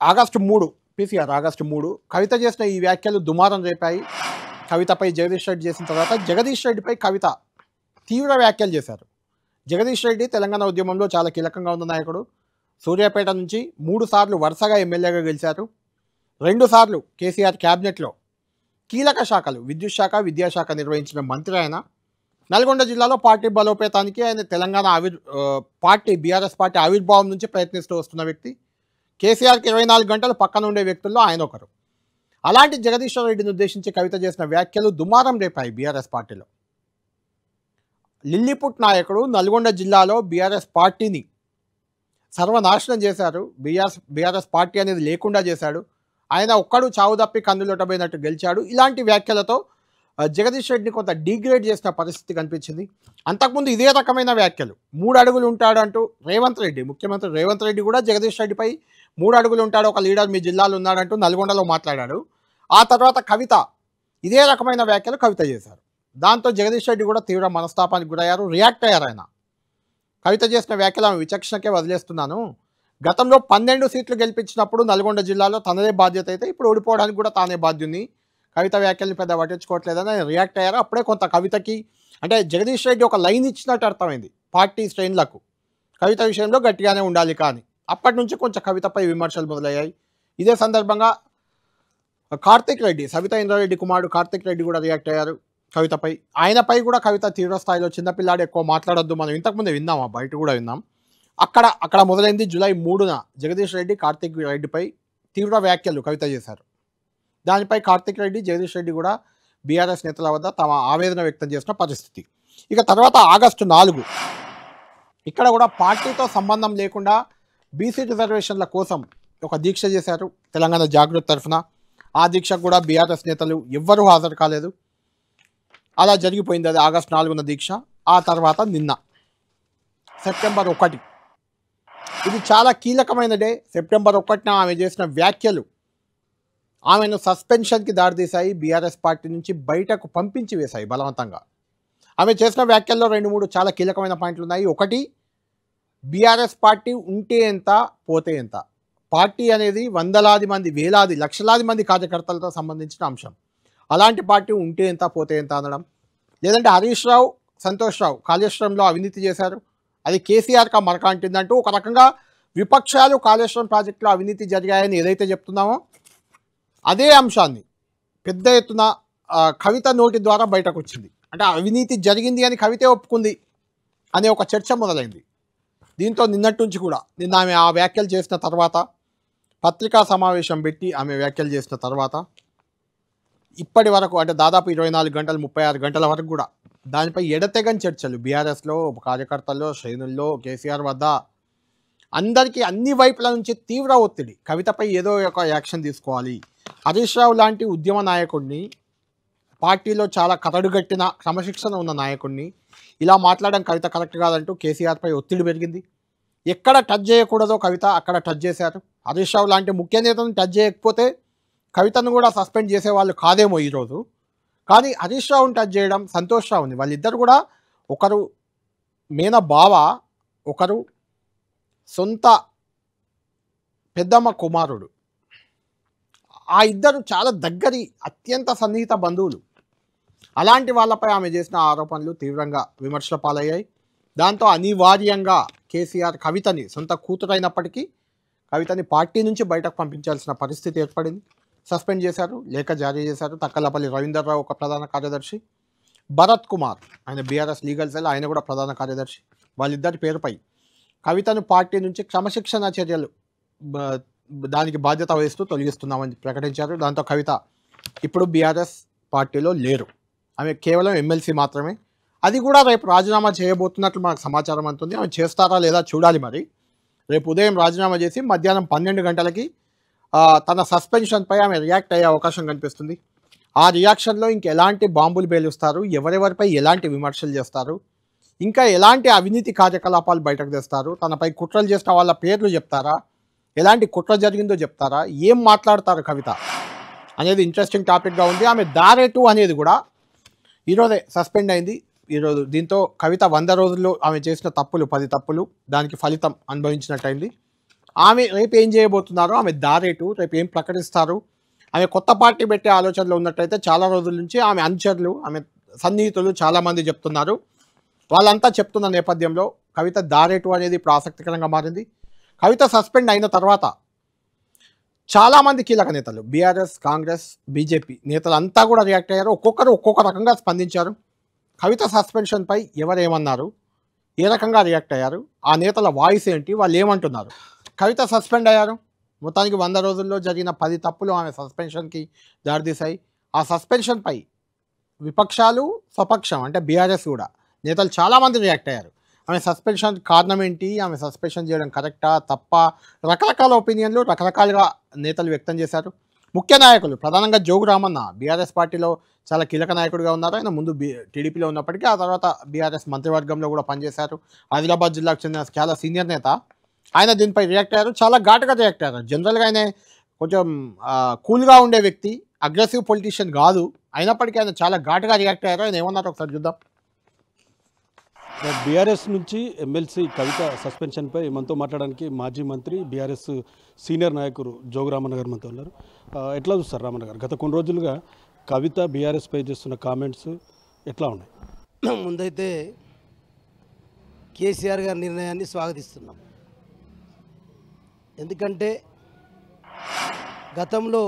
ఆగస్టు 3 కవిత చేసిన ఈ వ్యాఖ్యలు దుమారం రేపాయి. కవితపై జగదీష్ రెడ్డి చేసిన తర్వాత జగదీష్ రెడ్డిపై కవిత తీవ్ర వ్యాఖ్యలు చేశారు. జగదీష్ రెడ్డి తెలంగాణ ఉద్యమంలో చాలా కీలకంగా ఉన్న నాయకుడు. సూర్యాపేట నుంచి 3 సార్లు వరుసగా ఎమ్మెల్యేగా గెలిచారు. 2 సార్లు కేసీఆర్ క్యాబినెట్లో కీలక శాఖలు, విద్యుత్ శాఖ, విద్యాశాఖ నిర్వహించిన మంత్రి ఆయన. నల్గొండ జిల్లాలో పార్టీ బలోపేతానికి ఆయన తెలంగాణ బీఆర్ఎస్ పార్టీ ఆవిర్భావం నుంచి ప్రయత్నిస్తూ వస్తున్న వ్యక్తి. కేసీఆర్కి 24 గంటలు పక్కన ఉండే వ్యక్తుల్లో ఆయన ఒకరు. అలాంటి జగదీశ్వర్ రెడ్డిని ఉద్దేశించి కవిత చేసిన వ్యాఖ్యలు దుమారం రేపాయి బీఆర్ఎస్ పార్టీలో. లిల్లీపుట్ నాయకుడు నల్గొండ జిల్లాలో బీఆర్ఎస్ పార్టీని సర్వనాశనం చేశారు. బీఆర్ఎస్ పార్టీ అనేది లేకుండా చేశాడు. ఆయన ఒక్కడు చావు తప్పి కందులోటపోయినట్టు గెలిచాడు. ఇలాంటి వ్యాఖ్యలతో జగదీష్ రెడ్డిని కొంత డిగ్రేడ్ చేసిన పరిస్థితి కనిపించింది. అంతకుముందు ఇదే రకమైన వ్యాఖ్యలు 3 అడుగులు ఉంటాడంటూ ముఖ్యమంత్రి రేవంత్ రెడ్డి కూడా జగదీష్ రెడ్డిపై 3 అడుగులు ఉంటాడు, ఒక లీడర్ మీ జిల్లాలో ఉన్నాడంటూ నల్గొండలో మాట్లాడాడు. ఆ తర్వాత కవిత ఇదే రకమైన వ్యాఖ్యలు కవిత చేశారు. దాంతో జగదీష్ రెడ్డి కూడా తీవ్ర మనస్తాపానికి గురయ్యారు, రియాక్ట్ అయ్యారు. ఆయన కవిత చేసిన వ్యాఖ్యలు ఆమె విచక్షణకే వదిలేస్తున్నాను, గతంలో 12 సీట్లు గెలిపించినప్పుడు నల్గొండ జిల్లాలో తనదే బాధ్యత అయితే ఇప్పుడు ఓడిపోవడానికి కూడా తానే బాధ్యుని, కవిత వ్యాఖ్యల్ని పెద్ద పట్టించుకోవట్లేదని ఆయన రియాక్ట్ అయ్యారు. అప్పుడే కొంత కవితకి అంటే జగదీష్ రెడ్డి ఒక లైన్ ఇచ్చినట్టు అర్థమైంది పార్టీ శ్రేణులకు, కవిత విషయంలో గట్టిగానే ఉండాలి. కానీ అప్పటి నుంచి కొంచెం కవితపై విమర్శలు మొదలయ్యాయి. ఇదే సందర్భంగా కార్తిక్ రెడ్డి, సబితా ఇంద్రారెడ్డి కుమారుడు కార్తిక్ రెడ్డి కూడా రియాక్ట్ అయ్యారు కవితపై. ఆయనపై కూడా కవిత తీవ్ర స్థాయిలో చిన్నపిల్లాడు ఎక్కువ మాట్లాడొద్దు, మనం ఇంతకుముందే విన్నాం, బయట కూడా విన్నాం. అక్కడ మొదలైంది. జూలై 3న జగదీష్ రెడ్డి కార్తిక్ రెడ్డిపై తీవ్ర వ్యాఖ్యలు కవిత చేశారు. దానిపై కార్తిక్ రెడ్డి, జగదీష్ రెడ్డి కూడా బీఆర్ఎస్ నేతల వద్ద తమ ఆవేదన వ్యక్తం చేసిన పరిస్థితి. ఇక తర్వాత ఆగస్టు 4 ఇక్కడ కూడా పార్టీతో సంబంధం లేకుండా బీసీ రిజర్వేషన్ల కోసం ఒక దీక్ష చేశారు తెలంగాణ జాగృతి తరఫున. ఆ దీక్షకు కూడా బీఆర్ఎస్ నేతలు ఎవ్వరూ హాజరు కాలేదు. అలా జరిగిపోయింది. అది ఆగస్టు 4న దీక్ష. ఆ తర్వాత నిన్న సెప్టెంబర్ 1, ఇది చాలా కీలకమైన డే. సెప్టెంబర్ 1న ఆమె చేసిన వ్యాఖ్యలు ఆమెను సస్పెన్షన్కి దారితీశాయి. బీఆర్ఎస్ పార్టీ నుంచి బయటకు పంపించి వేశాయి బలవంతంగా. ఆమె చేసిన వ్యాఖ్యల్లో 2-3 చాలా కీలకమైన పాయింట్లు ఉన్నాయి. ఒకటి, బీఆర్ఎస్ పార్టీ ఉంటే ఎంత పోతే ఎంత. పార్టీ అనేది వందలాది మంది, వేలాది, లక్షలాది మంది కార్యకర్తలతో సంబంధించిన అంశం. అలాంటి పార్టీ ఉంటే ఎంత పోతే ఎంత అనడం. లేదంటే హరీష్ రావు, సంతోష్ రావు కాళేశ్వరంలో అవినీతి చేశారు, అది కేసీఆర్కి మరక అంటుందంటూ ఒక రకంగా విపక్షాలు కాళేశ్వరం ప్రాజెక్టులో అవినీతి జరిగాయని ఏదైతే చెప్తున్నామో అదే అంశాన్ని పెద్ద ఎత్తున కవిత నోటి ద్వారా బయటకు వచ్చింది. అంటే అవినీతి జరిగింది అని కవితే ఒప్పుకుంది అనే ఒక చర్చ మొదలైంది. దీంతో నిన్నటి నుంచి కూడా నిన్న ఆమె ఆ వ్యాఖ్యలు చేసిన తర్వాత పత్రికా సమావేశం పెట్టి ఆమె వ్యాఖ్యలు చేసిన తర్వాత ఇప్పటి వరకు అంటే దాదాపు 24 గంటలు 36 గంటల వరకు కూడా దానిపై ఎడతెగని చర్చలు బీఆర్ఎస్లో, కార్యకర్తల్లో, శ్రేణుల్లో, కేసీఆర్ వద్ద అందరికీ అన్ని వైపుల నుంచి తీవ్ర ఒత్తిడి. కవితపై ఏదో ఒక యాక్షన్ తీసుకోవాలి. హరీష్ రావు లాంటి ఉద్యమ నాయకుడిని, పార్టీలో చాలా కరడుగట్టిన క్రమశిక్షణ ఉన్న నాయకుడిని ఇలా మాట్లాడడం కవిత కరెక్ట్ కాదంటూ కేసీఆర్పై ఒత్తిడి పెరిగింది. ఎక్కడ టచ్ చేయకూడదో కవిత అక్కడ టచ్ చేశారు. హరీష్ రావు లాంటి ముఖ్య నేతను టచ్ చేయకపోతే కవితను కూడా సస్పెండ్ చేసేవాళ్ళు కాదేమో ఈరోజు. కానీ హరీష్ రావుని టచ్ చేయడం, సంతోష్ రావుని, వాళ్ళిద్దరు కూడా ఒకరు మేన బావ, ఒకరు సొంత పెద్దమ్మ కుమారుడు. ఆ ఇద్దరు చాలా దగ్గరి అత్యంత సన్నిహిత బంధువులు. అలాంటి వాళ్ళపై ఆమె చేసిన ఆరోపణలు తీవ్రంగా విమర్శల పాలయ్యాయి. దాంతో అనివార్యంగా కేసీఆర్ కవితని, సొంత కూతురైనప్పటికీ కవితని పార్టీ నుంచి బయటకు పంపించాల్సిన పరిస్థితి ఏర్పడింది. సస్పెండ్ చేశారు, లేఖ జారీ చేశారు. తక్కలపల్లి రవీందర్రావు ఒక ప్రధాన కార్యదర్శి, భరత్ కుమార్ ఆయన బీఆర్ఎస్ లీగల్ సెల్, ఆయన కూడా ప్రధాన కార్యదర్శి. వాళ్ళిద్దరి పేరుపై కవితను పార్టీ నుంచి క్రమశిక్షణ చర్యలు దానికి బాధ్యత వహిస్తూ తొలగిస్తున్నామని ప్రకటించారు. దాంతో కవిత ఇప్పుడు బీఆర్ఎస్ పార్టీలో లేరు. ఆమె కేవలం ఎమ్మెల్సీ మాత్రమే. అది కూడా రేపు రాజీనామా చేయబోతున్నట్లు మనకు సమాచారం అందుతుంది. ఆమె చేస్తారా లేదా చూడాలి. మరి రేపు ఉదయం రాజీనామా చేసి మధ్యాహ్నం 12 గంటలకి తన సస్పెన్షన్పై ఆమె రియాక్ట్ అయ్యే అవకాశం కనిపిస్తుంది. ఆ రియాక్షన్లో ఇంకెలాంటి బాంబులు పేలుస్తారు, ఎవరెవరిపై ఎలాంటి విమర్శలు చేస్తారు, ఇంకా ఎలాంటి అవినీతి కార్యకలాపాలు బయటకు తెస్తారు, తనపై కుట్రలు చేసిన వాళ్ళ పేర్లు చెప్తారా, ఎలాంటి కుట్ర జరిగిందో చెప్తారా, ఏం మాట్లాడతారు కవిత అనేది ఇంట్రెస్టింగ్ టాపిక్గా ఉంది. ఆమె దారేటు అనేది కూడా ఈరోజే సస్పెండ్ అయింది. ఈరోజు దీంతో కవిత 100 రోజుల్లో ఆమె చేసిన తప్పులు 10 తప్పులు దానికి ఫలితం అనుభవించినట్టయింది. ఆమె రేపు ఏం చేయబోతున్నారో, ఆమె దారేటు రేపు ఏం ప్రకటిస్తారు, ఆమె కొత్త పార్టీ పెట్టే ఆలోచనలో ఉన్నట్టయితే చాలా రోజుల నుంచి ఆమె అనుచరులు, ఆమె సన్నిహితులు చాలామంది చెప్తున్నారు. వాళ్ళంతా చెప్తున్న నేపథ్యంలో కవిత దారేటు అనేది ఇప్పుడు ఆసక్తికరంగా మారింది. కవిత సస్పెండ్ అయిన తర్వాత చాలామంది కీలక నేతలు, బీఆర్ఎస్, కాంగ్రెస్, బీజేపీ నేతలంతా కూడా రియాక్ట్ అయ్యారు. ఒక్కొక్కరు ఒక్కొక్క రకంగా స్పందించారు. కవిత సస్పెన్షన్పై ఎవరేమన్నారు, ఏ రకంగా రియాక్ట్ అయ్యారు, ఆ నేతల వాయిస్ ఏంటి, వాళ్ళు ఏమంటున్నారు. కవిత సస్పెండ్ అయ్యారు. మొత్తానికి 100 రోజుల్లో జరిగిన 10 తప్పులు ఆమె సస్పెన్షన్కి దారితీశాయి. ఆ సస్పెన్షన్పై విపక్షాలు, స్వపక్షం అంటే బీఆర్ఎస్ కూడా నేతలు చాలామంది రియాక్ట్ అయ్యారు. ఆమె సస్పెన్షన్ కారణం ఏంటి, ఆమె సస్పెన్షన్ చేయడం కరెక్టా తప్ప, రకరకాల ఒపీనియన్లు రకరకాలుగా నేతలు వ్యక్తం చేశారు. ముఖ్య నాయకులు ప్రధానంగా జోగు రామన్న బీఆర్ఎస్ పార్టీలో చాలా కీలక నాయకుడిగా ఉన్నారు. ఆయన ముందు టీడీపీలో ఉన్నప్పటికీ ఆ తర్వాత బీఆర్ఎస్ మంత్రివర్గంలో కూడా పనిచేశారు. ఆదిలాబాద్ జిల్లాకు చెందిన చాలా సీనియర్ నేత. ఆయన దీనిపై రియాక్ట్ అయ్యారు, చాలా ఘాటుగా రియాక్ట్ అయ్యారు. జనరల్గా ఆయన కొంచెం కూల్గా ఉండే వ్యక్తి, అగ్రెసివ్ పొలిటీషియన్ కాదు. అయినప్పటికీ ఆయన చాలా ఘాటుగా రియాక్ట్ అయ్యారు. ఆయన ఏమన్నారు ఒకసారి చూద్దాం. బీఆర్ఎస్ నుంచి ఎమ్మెల్సీ కవిత సస్పెన్షన్పై మనతో మాట్లాడడానికి మాజీ మంత్రి బీఆర్ఎస్ సీనియర్ నాయకుడు జోగు రామన్న గారు మనతో ఉన్నారు. ఎట్లా చూస్తారు రామన్న గారు, గత కొన్ని రోజులుగా కవిత బీఆర్ఎస్పై చేస్తున్న కామెంట్స్ ఎట్లా ఉన్నాయి? ముందైతే కేసీఆర్ గారి నిర్ణయాన్ని స్వాగతిస్తున్నాం. ఎందుకంటే గతంలో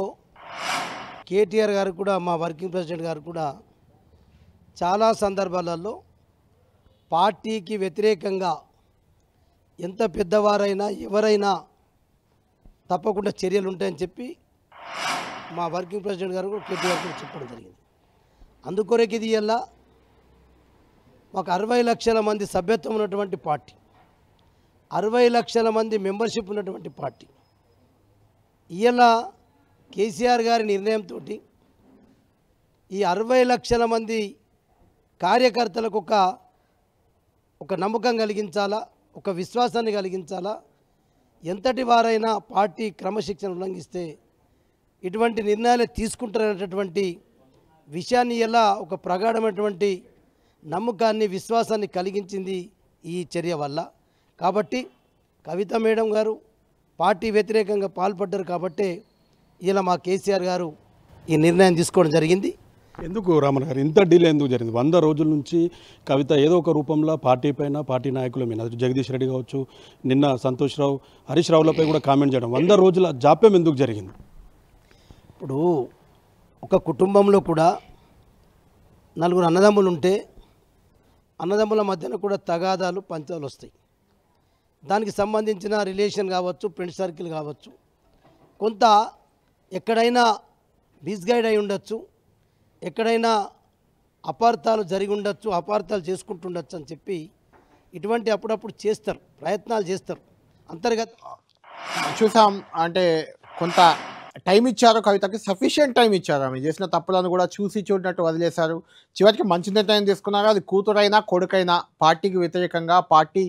కేటీఆర్ గారు కూడా, మా వర్కింగ్ ప్రెసిడెంట్ గారు కూడా చాలా సందర్భాలలో పార్టీకి వ్యతిరేకంగా ఎంత పెద్దవారైనా ఎవరైనా తప్పకుండా చర్యలు ఉంటాయని చెప్పి మా వర్కింగ్ ప్రెసిడెంట్ గారు కూడా కేటీఆర్ కూడా చెప్పడం జరిగింది. అందుకొరకు ఇది ఇలా మాకు 60 లక్షల మంది సభ్యత్వం ఉన్నటువంటి పార్టీ, 60 లక్షల మంది మెంబర్షిప్ ఉన్నటువంటి పార్టీ. ఇలా కేసీఆర్ గారి నిర్ణయంతో ఈ 60 లక్షల మంది కార్యకర్తలకు ఒక నమ్మకం కలిగించాలా, ఒక విశ్వాసాన్ని కలిగించాలా. ఎంతటి వారైనా పార్టీ క్రమశిక్షణ ఉల్లంఘిస్తే ఇటువంటి నిర్ణయాలు తీసుకుంటారనేటటువంటి విషయాన్ని ఎలా ఒక ప్రగాఢమైనటువంటి నమ్మకాన్ని, విశ్వాసాన్ని కలిగించింది ఈ చర్య వల్ల. కాబట్టి కవిత మేడం గారు పార్టీ వ్యతిరేకంగా పాల్పడ్డారు కాబట్టి ఇలా మా కేసీఆర్ గారు ఈ నిర్ణయం తీసుకోవడం జరిగింది. ఎందుకు రామన్న గారు ఇంత డీలే ఎందుకు జరిగింది? 100 రోజుల నుంచి కవిత ఏదో ఒక రూపంలో పార్టీ పైన, పార్టీ నాయకుల మీద, జగదీష్ రెడ్డి కావచ్చు, నిన్న సంతోష్ రావు, హరీష్ రావులపై కూడా కామెంట్ చేయడం, 100 రోజుల జాప్యం ఎందుకు జరిగింది? ఇప్పుడు ఒక కుటుంబంలో కూడా 4 అన్నదమ్ములు ఉంటే అన్నదమ్ముల మధ్యన కూడా తగాదాలు, పంచాలు వస్తాయి. దానికి సంబంధించిన రిలేషన్ కావచ్చు, ఫ్రెండ్ సర్కిల్ కావచ్చు, కొంత ఎక్కడైనా మిస్గైడ్ అయి ఉండొచ్చు, ఎక్కడైనా అపార్థాలు జరిగి ఉండొచ్చు, అపార్థాలు చేసుకుంటుండొచ్చు అని చెప్పి ఇటువంటి అప్పుడప్పుడు చేస్తారు, ప్రయత్నాలు చేస్తారు. అంతర్గత చూసాం అంటే కొంత టైం ఇచ్చారు కవితకి, సఫిషియెంట్ టైం ఇచ్చారు. ఆమె చేసిన తప్పులను కూడా చూసి చూడనట్టు వదిలేశారు. చివరికి మంచి నిర్ణయం తీసుకున్నారు. అది కూతురైనా కొడుకైనా పార్టీకి వ్యతిరేకంగా, పార్టీ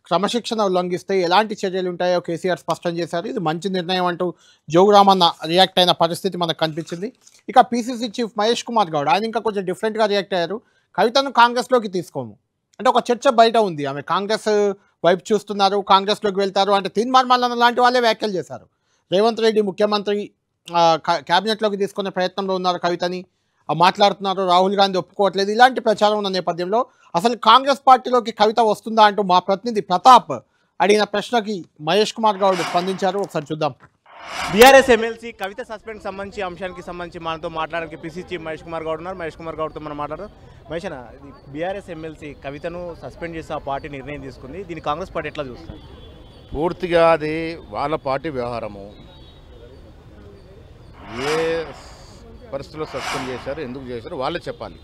క్రమశిక్షణ ఉల్లంఘిస్తే ఎలాంటి చర్యలు ఉంటాయో కేసీఆర్ స్పష్టం చేశారు. ఇది మంచి నిర్ణయం అంటూ జోగు రామన్న రియాక్ట్ అయిన పరిస్థితి మనకు కనిపించింది. ఇక పీసీసీ చీఫ్ మహేష్ కుమార్ గౌడ్ ఆయన ఇంకా కొంచెం డిఫరెంట్గా రియాక్ట్ అయ్యారు. కవితను కాంగ్రెస్లోకి తీసుకోము అంటే ఒక చర్చ బయట ఉంది. ఆమె కాంగ్రెస్ వైపు చూస్తున్నారు, కాంగ్రెస్లోకి వెళ్తారు అంటే తీన్మార్ మల్లన్న లాంటి వాళ్ళే వ్యాఖ్యలు చేశారు. రేవంత్ రెడ్డి ముఖ్యమంత్రి క్యాబినెట్లోకి తీసుకునే ప్రయత్నంలో ఉన్నారు కవితని మాట్లాడుతున్నారు. రాహుల్ గాంధీ ఒప్పుకోవట్లేదు. ఇలాంటి ప్రచారం ఉన్న నేపథ్యంలో అసలు కాంగ్రెస్ పార్టీలోకి కవిత వస్తుందా అంటూ మా ప్రతినిధి ప్రతాప్ అడిగిన ప్రశ్నకి మహేష్ కుమార్ గౌడ్ స్పందించారు. ఒకసారి చూద్దాం. బీఆర్ఎస్ ఎమ్మెల్సీ కవిత సస్పెండ్ సంబంధించి అంశానికి సంబంధించి మనతో మాట్లాడడానికి పీసీ చీఫ్ మహేష్ కుమార్ గౌడ్ ఉన్నారు. మహేష్ కుమార్ గౌడ్తో మనం మాట్లాడదాం. మహేష్ అన్న, బీఆర్ఎస్ ఎమ్మెల్సీ కవితను సస్పెండ్ చేసి ఆ పార్టీ నిర్ణయం తీసుకుంది. దీన్ని కాంగ్రెస్ పార్టీ ఎట్లా చూస్తుంది? పూర్తిగా అది వాళ్ళ పార్టీ వ్యవహారము. ఏ పరిస్థితుల్లో సస్పెండ్ చేశారు, ఎందుకు చేశారు వాళ్ళే చెప్పాలి.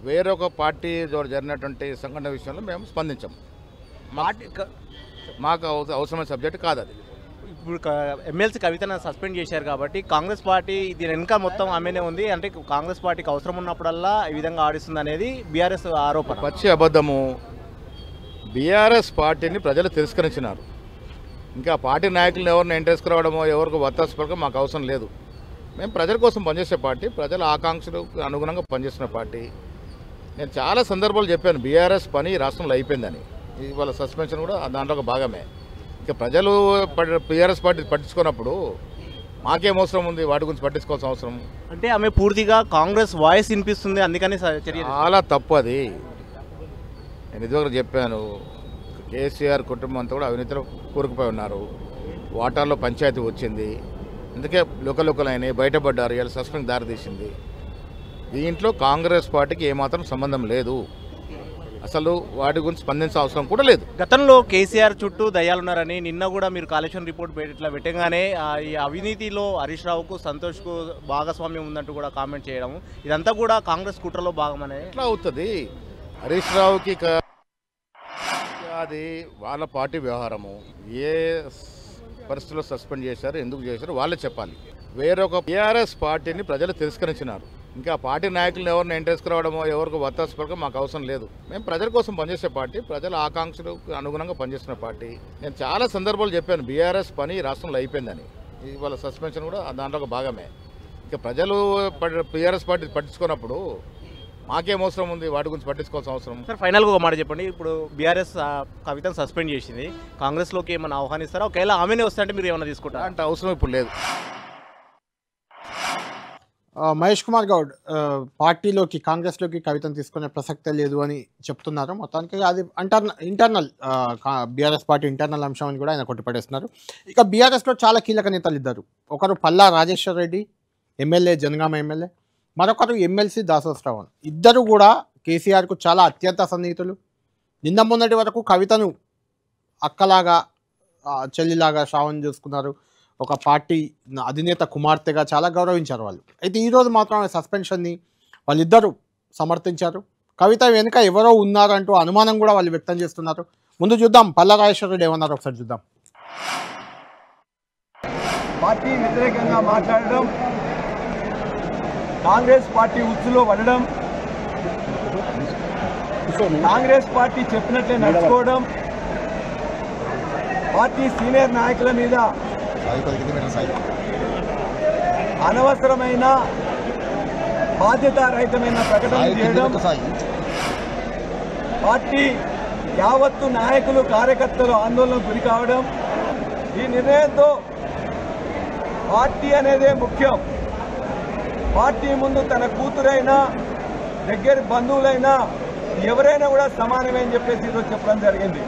వేరొక పార్టీ జరిగినటువంటి సంఘటన విషయంలో మేము స్పందించాము. మాకు అవసరమైన సబ్జెక్ట్ కాదు అది. ఇప్పుడు ఎమ్మెల్సీ కవితను సస్పెండ్ చేశారు కాబట్టి కాంగ్రెస్ పార్టీ దీని వెనుక మొత్తం ఆమెనే ఉంది అంటే కాంగ్రెస్ పార్టీకి అవసరం ఉన్నప్పుడల్లా ఈ విధంగా ఆడిస్తుంది అనేది బీఆర్ఎస్ ఆరోపణ. పచ్చి అబద్ధము. బీఆర్ఎస్ పార్టీని ప్రజలు తిరస్కరించినారు. ఇంకా పార్టీ నాయకులను ఎవరిని ఎంటేసుకురావడమో, ఎవరికి వత్తాసు మాకు అవసరం లేదు. మేము ప్రజల కోసం పనిచేసే పార్టీ, ప్రజల ఆకాంక్షలకు అనుగుణంగా పనిచేస్తున్న పార్టీ. నేను చాలా సందర్భాలు చెప్పాను బీఆర్ఎస్ పని రాష్ట్రంలో అయిపోయిందని. ఇవాళ సస్పెన్షన్ కూడా దాంట్లో ఒక భాగమే. ఇక ప్రజలు బీఆర్ఎస్ పార్టీ పట్టించుకున్నప్పుడు మాకేం అవసరం ఉంది వాటి గురించి పట్టించుకోవాల్సిన అవసరం? అంటే ఆమె పూర్తిగా కాంగ్రెస్ వాయిస్ వినిపిస్తుంది, అందుకని చర్య. చాలా తప్పు అది. నేను ఇదివరకు చెప్పాను, కేసీఆర్ కుటుంబం అంతా కూడా అవినీతిలో కూరుకుపోయి ఉన్నారు. వాటాల్లో పంచాయతీ వచ్చింది, అందుకే లోకల్ అయినాయి, బయటపడ్డారు. ఇలా సస్పెండ్ దారితీసింది. దీంట్లో కాంగ్రెస్ పార్టీకి ఏమాత్రం సంబంధం లేదు. అసలు వాటి గురించి స్పందించే అవసరం కూడా లేదు. గతంలో కేసీఆర్ చుట్టూ దయ్యాలున్నారని నిన్న కూడా మీరు కాళేశ్వరం రిపోర్ట్ ఇట్లా పెట్టగానే ఈ అవినీతిలో హరీష్ రావుకు, సంతోష్కు భాగస్వామ్యం ఉందంటూ కూడా కామెంట్ చేయడం, ఇదంతా కూడా కాంగ్రెస్ కుట్రలో భాగమనే. ఎట్లా అవుతుంది? హరీష్ రావుకి అది వాళ్ళ పార్టీ వ్యవహారము. ఏ పరిస్థితుల్లో సస్పెండ్ చేశారు, ఎందుకు చేశారు వాళ్ళే చెప్పాలి. వేరొక బీఆర్ఎస్ పార్టీని ప్రజలు తిరస్కరించినారు. ఇంకా పార్టీ నాయకులను ఎవరిని ఎంటేసుకురావడమో ఎవరికి వత్తాసు మాకు అవసరం లేదు. మేము ప్రజల కోసం పనిచేసే పార్టీ, ప్రజల ఆకాంక్షలకు అనుగుణంగా పనిచేస్తున్న పార్టీ. నేను చాలా సందర్భాలు చెప్పాను బీఆర్ఎస్ పని రాష్ట్రంలో అయిపోయిందని. ఇవాళ సస్పెన్షన్ కూడా దాంట్లో ఒక భాగమే. ఇంకా ప్రజలు బీఆర్ఎస్ పార్టీ పట్టించుకున్నప్పుడు మాకేం అవసరం ఉంది, వాటి గురించి పట్టించుకోవాల్సిన అవసరం. సార్ ఫైనల్గా ఒక మాట చెప్పండి. ఇప్పుడు బీఆర్ఎస్ కవితను సస్పెండ్ చేసింది, కాంగ్రెస్లోకి ఏమైనా ఆహ్వానిస్తారా? ఒకవేళ ఆమెనే వస్తే అంటే మీరు ఏమైనా తీసుకుంటారా? అంటే అవసరం ఇప్పుడు లేదు. మహేష్ కుమార్ గౌడ్ పార్టీలోకి కాంగ్రెస్లోకి కవితను తీసుకునే ప్రసక్తే లేదు అని చెప్తున్నారు. మొత్తానికి అది ఇంటర్నల్ బీఆర్ఎస్ పార్టీ ఇంటర్నల్ అంశం అని కూడా ఆయన కొట్టిపడేస్తున్నారు. ఇక బీఆర్ఎస్లో చాలా కీలక నేతలు ఇద్దరు. ఒకరు పల్లా రాజేశ్వర్ రెడ్డి ఎమ్మెల్యే, జనగామ ఎమ్మెల్యే, మరొకరు ఎమ్మెల్సీ దాసోస్ శ్రవణ్. ఇద్దరు కూడా కేసీఆర్కు చాలా అత్యంత సన్నిహితులు. నిన్న మొన్నటి వరకు కవితను అక్కలాగా చెల్లిలాగా శ్రావణ్ చూసుకున్నారు. ఒక పార్టీ అధినేత కుమార్తెగా చాలా గౌరవించారు వాళ్ళు. అయితే ఈరోజు మాత్రం సస్పెన్షన్ని వాళ్ళిద్దరూ సమర్థించారు. కవిత వెనుక ఎవరో ఉన్నారంటూ అనుమానం కూడా వాళ్ళు వ్యక్తం చేస్తున్నారు. ముందు చూద్దాం పల్లా రాజేశ్వర రెడ్డి ఏమన్నారు, ఒకసారి చూద్దాం. పార్టీ వ్యతిరేకంగా మాట్లాడడం, కాంగ్రెస్ పార్టీ ఉచ్చులో పడడం, కాంగ్రెస్ పార్టీ చెప్పినట్లే నడుచుకోవడం, పార్టీ సీనియర్ నాయకుల మీద అనవసరమైన బాధ్యతారహితమైన ప్రకటనలు చేయడం, పార్టీ యావత్తు నాయకులు కార్యకర్తలు ఆందోళనకు గురి కావడం. ఈ నిర్ణయంతో పార్టీ అనేదే ముఖ్యం, పార్టీ ముందు తన కూతురైనా దగ్గర బంధువులైనా ఎవరైనా కూడా సమానమే అని చెప్పేసి ఈరోజు చెప్పడం జరిగింది.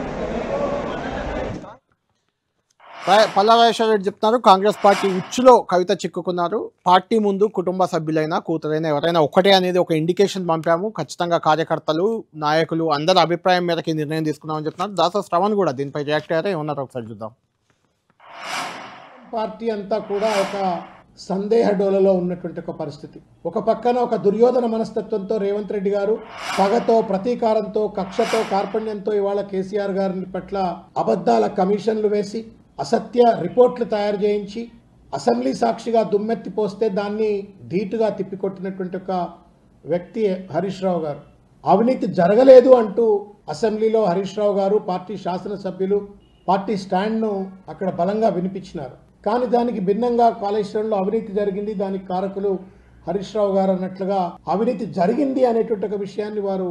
పల్లా రాజేశ్వర రెడ్డి చెప్తున్నారు కాంగ్రెస్ పార్టీ ఉచ్చులో కవిత చిక్కుకున్నారు. పార్టీ ముందు కుటుంబ సభ్యులైనా కూతురైనా ఎవరైనా ఒకటే అనేది ఒక ఇండికేషన్ పంపాము. ఖచ్చితంగా కార్యకర్తలు నాయకులు అందరి అభిప్రాయం మేరకు నిర్ణయం తీసుకున్నామని చెప్తున్నారు. దాసోస్ శ్రవణ్ కూడా దీనిపై రియాక్ట్ అయ్యారా, ఏమన్నారు ఒకసారి చూద్దాం. పార్టీ అంతా కూడా ఒక సందేహ డోలలో ఉన్నటువంటి ఒక పరిస్థితి. ఒక పక్కన ఒక దుర్యోధన మనస్తత్వంతో రేవంత్ రెడ్డి గారు పగతో, ప్రతీకారంతో, కక్షతో, కార్పణ్యంతో ఇవాళ కేసీఆర్ గారి పట్ల అబద్ధాల కమిషన్లు వేసి అసత్య రిపోర్ట్లు తయారు చేయించి అసెంబ్లీ సాక్షిగా దుమ్మెత్తి పోస్తే దాన్ని ధీటుగా తిప్పికొట్టినటువంటి ఒక వ్యక్తి హరీష్ రావు గారు. అవినీతి జరగలేదు అంటూ అసెంబ్లీలో హరీష్ రావు గారు పార్టీ శాసనసభ్యులు పార్టీ స్టాండ్ను అక్కడ బలంగా వినిపించినారు. కానీ దానికి భిన్నంగా కాళేశ్వరంలో అవినీతి జరిగింది, దానికి కారకులు హరీష్ రావు గారు అన్నట్లుగా అవినీతి జరిగింది అనేటువంటి ఒక విషయాన్ని వారు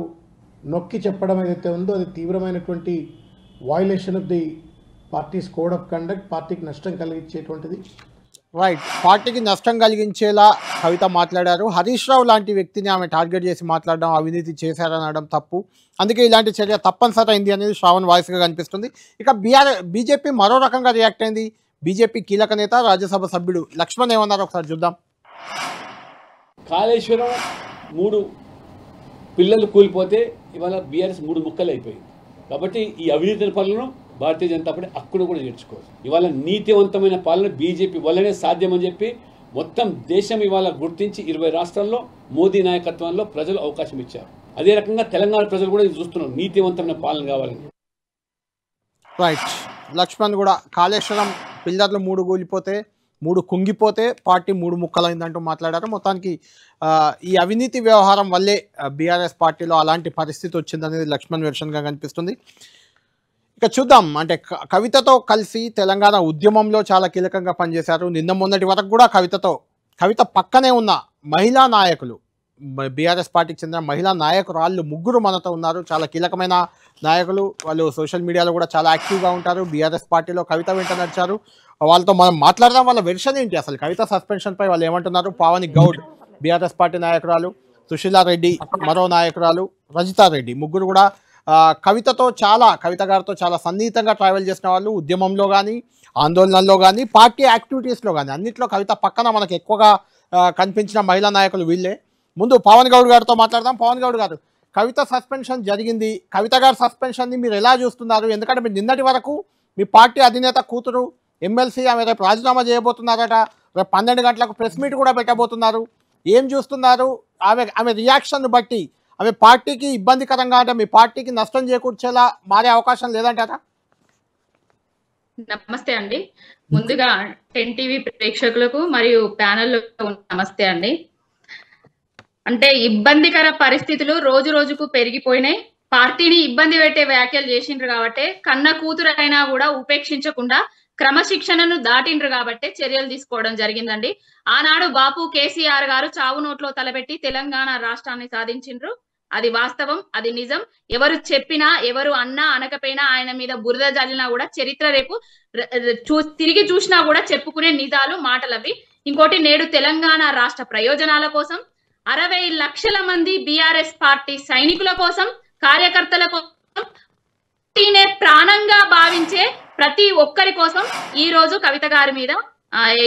నొక్కి చెప్పడం ఏదైతే ఉందో అది తీవ్రమైనటువంటి violation of the parties code of conduct, పార్టీకి నష్టం కలిగించేటువంటిది. రైట్, పార్టీకి నష్టం కలిగించేలా కవిత మాట్లాడారు. హరీష్ రావు లాంటి వ్యక్తిని ఆమె టార్గెట్ చేసి మాట్లాడడం, అవినీతి చేశారనడం తప్పు, అందుకే ఇలాంటి చర్య తప్పనిసరి అయింది అనేది శ్రావణ్ వాయిస్గా కనిపిస్తుంది. ఇక బీజేపీ మరో రకంగా రియాక్ట్ అయింది. బీజేపీ కీలక నేత రాజ్యసభ సభ్యుడు లక్ష్మణ్ ఏమన్నారు ఒకసారి చూద్దాం. కాళేశ్వరం 3 పిల్లలు కూలిపోతే ఇవాళ బీఆర్ఎస్ 3 ముక్కలు అయిపోయింది. కాబట్టి ఈ అవినీతి పనులను భారతీయ జనతా పార్టీ అక్కడ కూడా చేర్చుకోవచ్చు. ఇవాళ నీతివంతమైన పాలన బీజేపీ వల్లనే సాధ్యమని చెప్పి మొత్తం దేశం ఇవాళ గుర్తించి 20 రాష్ట్రాల్లో మోదీ నాయకత్వంలో ప్రజలు అవకాశం ఇచ్చారు. అదే రకంగా తెలంగాణ ప్రజలు కూడా ఇది చూస్తున్నారు, నీతివంతమైన పాలన కావాలని. రైట్, లక్ష్మణ్ కూడా కాళేశ్వరం పిల్లర్లు 3 కూలిపోతే 3 కుంగిపోతే పార్టీ 3 ముక్కలైందంటూ మాట్లాడారు. మొత్తానికి ఈ అవినీతి వ్యవహారం వల్లే బీఆర్ఎస్ పార్టీలో అలాంటి పరిస్థితి వచ్చిందనేది లక్ష్మణ్ వెర్షన్గా కనిపిస్తుంది. ఇక చూద్దాం, అంటే కవితతో కలిసి తెలంగాణ ఉద్యమంలో చాలా కీలకంగా పనిచేశారు. నిన్న మొన్నటి వరకు కూడా కవిత పక్కనే ఉన్న మహిళా నాయకులు, బీఆర్ఎస్ పార్టీకి చెందిన మహిళా నాయకురాళ్ళు 3 మనతో ఉన్నారు. చాలా కీలకమైన నాయకులు, వాళ్ళు సోషల్ మీడియాలో కూడా చాలా యాక్టివ్గా ఉంటారు. బీఆర్ఎస్ పార్టీలో కవిత వెంట నడిచారు. వాళ్ళతో మనం మాట్లాడదాం. వాళ్ళ వెర్షన్ ఏంటి, అసలు కవిత సస్పెన్షన్పై వాళ్ళు ఏమంటున్నారు. పావని గౌడ్ బీఆర్ఎస్ పార్టీ నాయకురాలు, సుశీలారెడ్డి మరో నాయకురాలు, రజితారెడ్డి, 3 కూడా కవిత గారితో చాలా సన్నిహితంగా ట్రావెల్ చేసిన వాళ్ళు. ఉద్యమంలో కానీ, ఆందోళనల్లో కానీ, పార్టీ యాక్టివిటీస్లో కానీ అన్నింటిలో కవిత పక్కన మనకు ఎక్కువగా కనిపించిన మహిళా నాయకులు వీళ్ళే. ముందు పవన్ గౌడ్ గారితో మాట్లాడదాం. పవన్ గౌడ్ గారు, కవిత సస్పెన్షన్ జరిగింది, కవిత గారి సస్పెన్షన్ని మీరు ఎలా చూస్తున్నారు? ఎందుకంటే మీరు నిన్నటి వరకు మీ పార్టీ అధినేత కూతురు ఎమ్మెల్సీ, ఆమె రేపు రాజీనామా చేయబోతున్నారట, రేపు 12 గంటలకు ప్రెస్ మీట్ కూడా పెట్టబోతున్నారు. ఏం చూస్తున్నారు? ఆమె రియాక్షన్ బట్టి అవి పార్టీకి ఇబ్బందికరంగా అంటే మీ పార్టీకి నష్టం చేకూర్చేలా మారే అవకాశం లేదంటారా? నమస్తే అండి. ముందుగా 10 టీవీ ప్రేక్షకులకు మరియు ప్యానెల్లో నమస్తే అండి. అంటే ఇబ్బందికర పరిస్థితులు రోజు రోజుకు పెరిగిపోయినాయి. పార్టీని ఇబ్బంది పెట్టే వ్యాఖ్యలు చేసిండ్రు కాబట్టి కన్న కూతురైనా కూడా ఉపేక్షించకుండా క్రమశిక్షణను దాటిండ్రు కాబట్టి చర్యలు తీసుకోవడం జరిగిందండి. ఆనాడు బాపు కేసీఆర్ గారు చావు నోట్లో తలపెట్టి తెలంగాణ రాష్ట్రాన్ని సాధించిండ్రు. అది వాస్తవం, అది నిజం. ఎవరు చెప్పినా ఎవరు అన్నా అనకపోయినా ఆయన మీద బురద జల్లినా కూడా చరిత్ర రేపు తిరిగి చూసినా కూడా చెప్పుకునే నిజాలు మాటలవి. ఇంకోటి, నేడు తెలంగాణ రాష్ట్ర ప్రయోజనాల కోసం 60 లక్షల మంది బీఆర్ఎస్ పార్టీ సైనికుల కోసం, కార్యకర్తల కోసం, ప్రాణంగా భావించే ప్రతి ఒక్కరి కోసం ఈ రోజు కవిత గారి మీద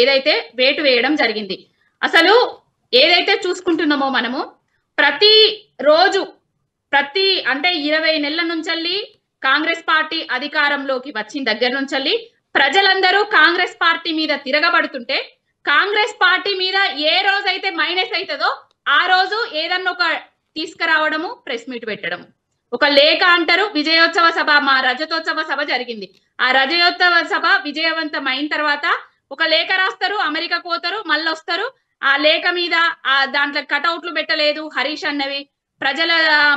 ఏదైతే వేటు వేయడం జరిగింది. అసలు ఏదైతే చూసుకుంటున్నామో మనము ప్రతి రోజు అంటే 20 నెలల నుంచి కాంగ్రెస్ పార్టీ అధికారంలోకి వచ్చిన దగ్గర నుంచి ప్రజలందరూ కాంగ్రెస్ పార్టీ మీద తిరగబడుతుంటే కాంగ్రెస్ పార్టీ మీద ఏ రోజైతే మైనస్ అవుతుందో ఆ రోజు ఏదన్నా ఒక తీసుకురావడము, ప్రెస్ మీట్ పెట్టడం, ఒక లేఖ అంటారు. విజయోత్సవ సభ, మా రజతోత్సవ సభ జరిగింది. ఆ రజతోత్సవ సభ విజయవంతం అయిన తర్వాత ఒక లేఖ రాస్తారు, అమెరికా పోతారు, మళ్ళీ వస్తారు. ఆ లేఖ మీద దాంట్లో కటౌట్లు పెట్టలేదు హరీష్ అన్నవి. ప్రజల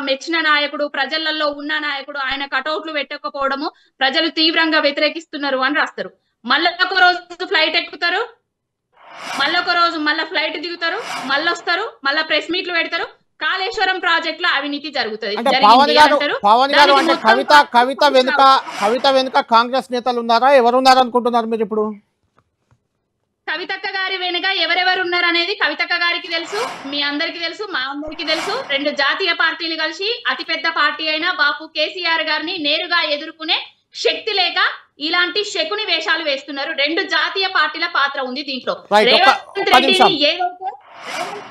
మెచ్చిన నాయకుడు, ప్రజలలో ఉన్న నాయకుడు, ఆయన కటౌట్లు పెట్టకపోవడము ప్రజలు తీవ్రంగా వ్యతిరేకిస్తున్నారు అని రాస్తారు. మళ్ళీ ఒక రోజు ఫ్లైట్ ఎక్కుతారు, మళ్ళొక రోజు మళ్ళీ ఫ్లైట్ దిగుతారు, మళ్ళీ వస్తారు, మళ్ళీ ప్రెస్ మీట్లు పెడతారు. కాళేశ్వరం ప్రాజెక్ట్ లో అవినీతి జరుగుతుంది. కవిత వెనుక కాంగ్రెస్ నేతలు ఉన్నారా, ఎవరున్నారు అనుకుంటున్నారు మీరు ఇప్పుడు? కవితక్క గారి వెనుక ఎవరెవరు ఉన్నారు అనేది కవితక్క గారికి తెలుసు, మీ అందరికి తెలుసు, మా అందరికి తెలుసు. 2 జాతీయ పార్టీలు కలిసి అతిపెద్ద పార్టీ అయిన బాపు కేసీఆర్ గారిని నేరుగా ఎదుర్కొనే శక్తి లేక ఇలాంటి శకుని వేషాలు వేస్తున్నారు. 2 జాతీయ పార్టీల పాత్ర ఉంది దీంట్లో. రేవంత్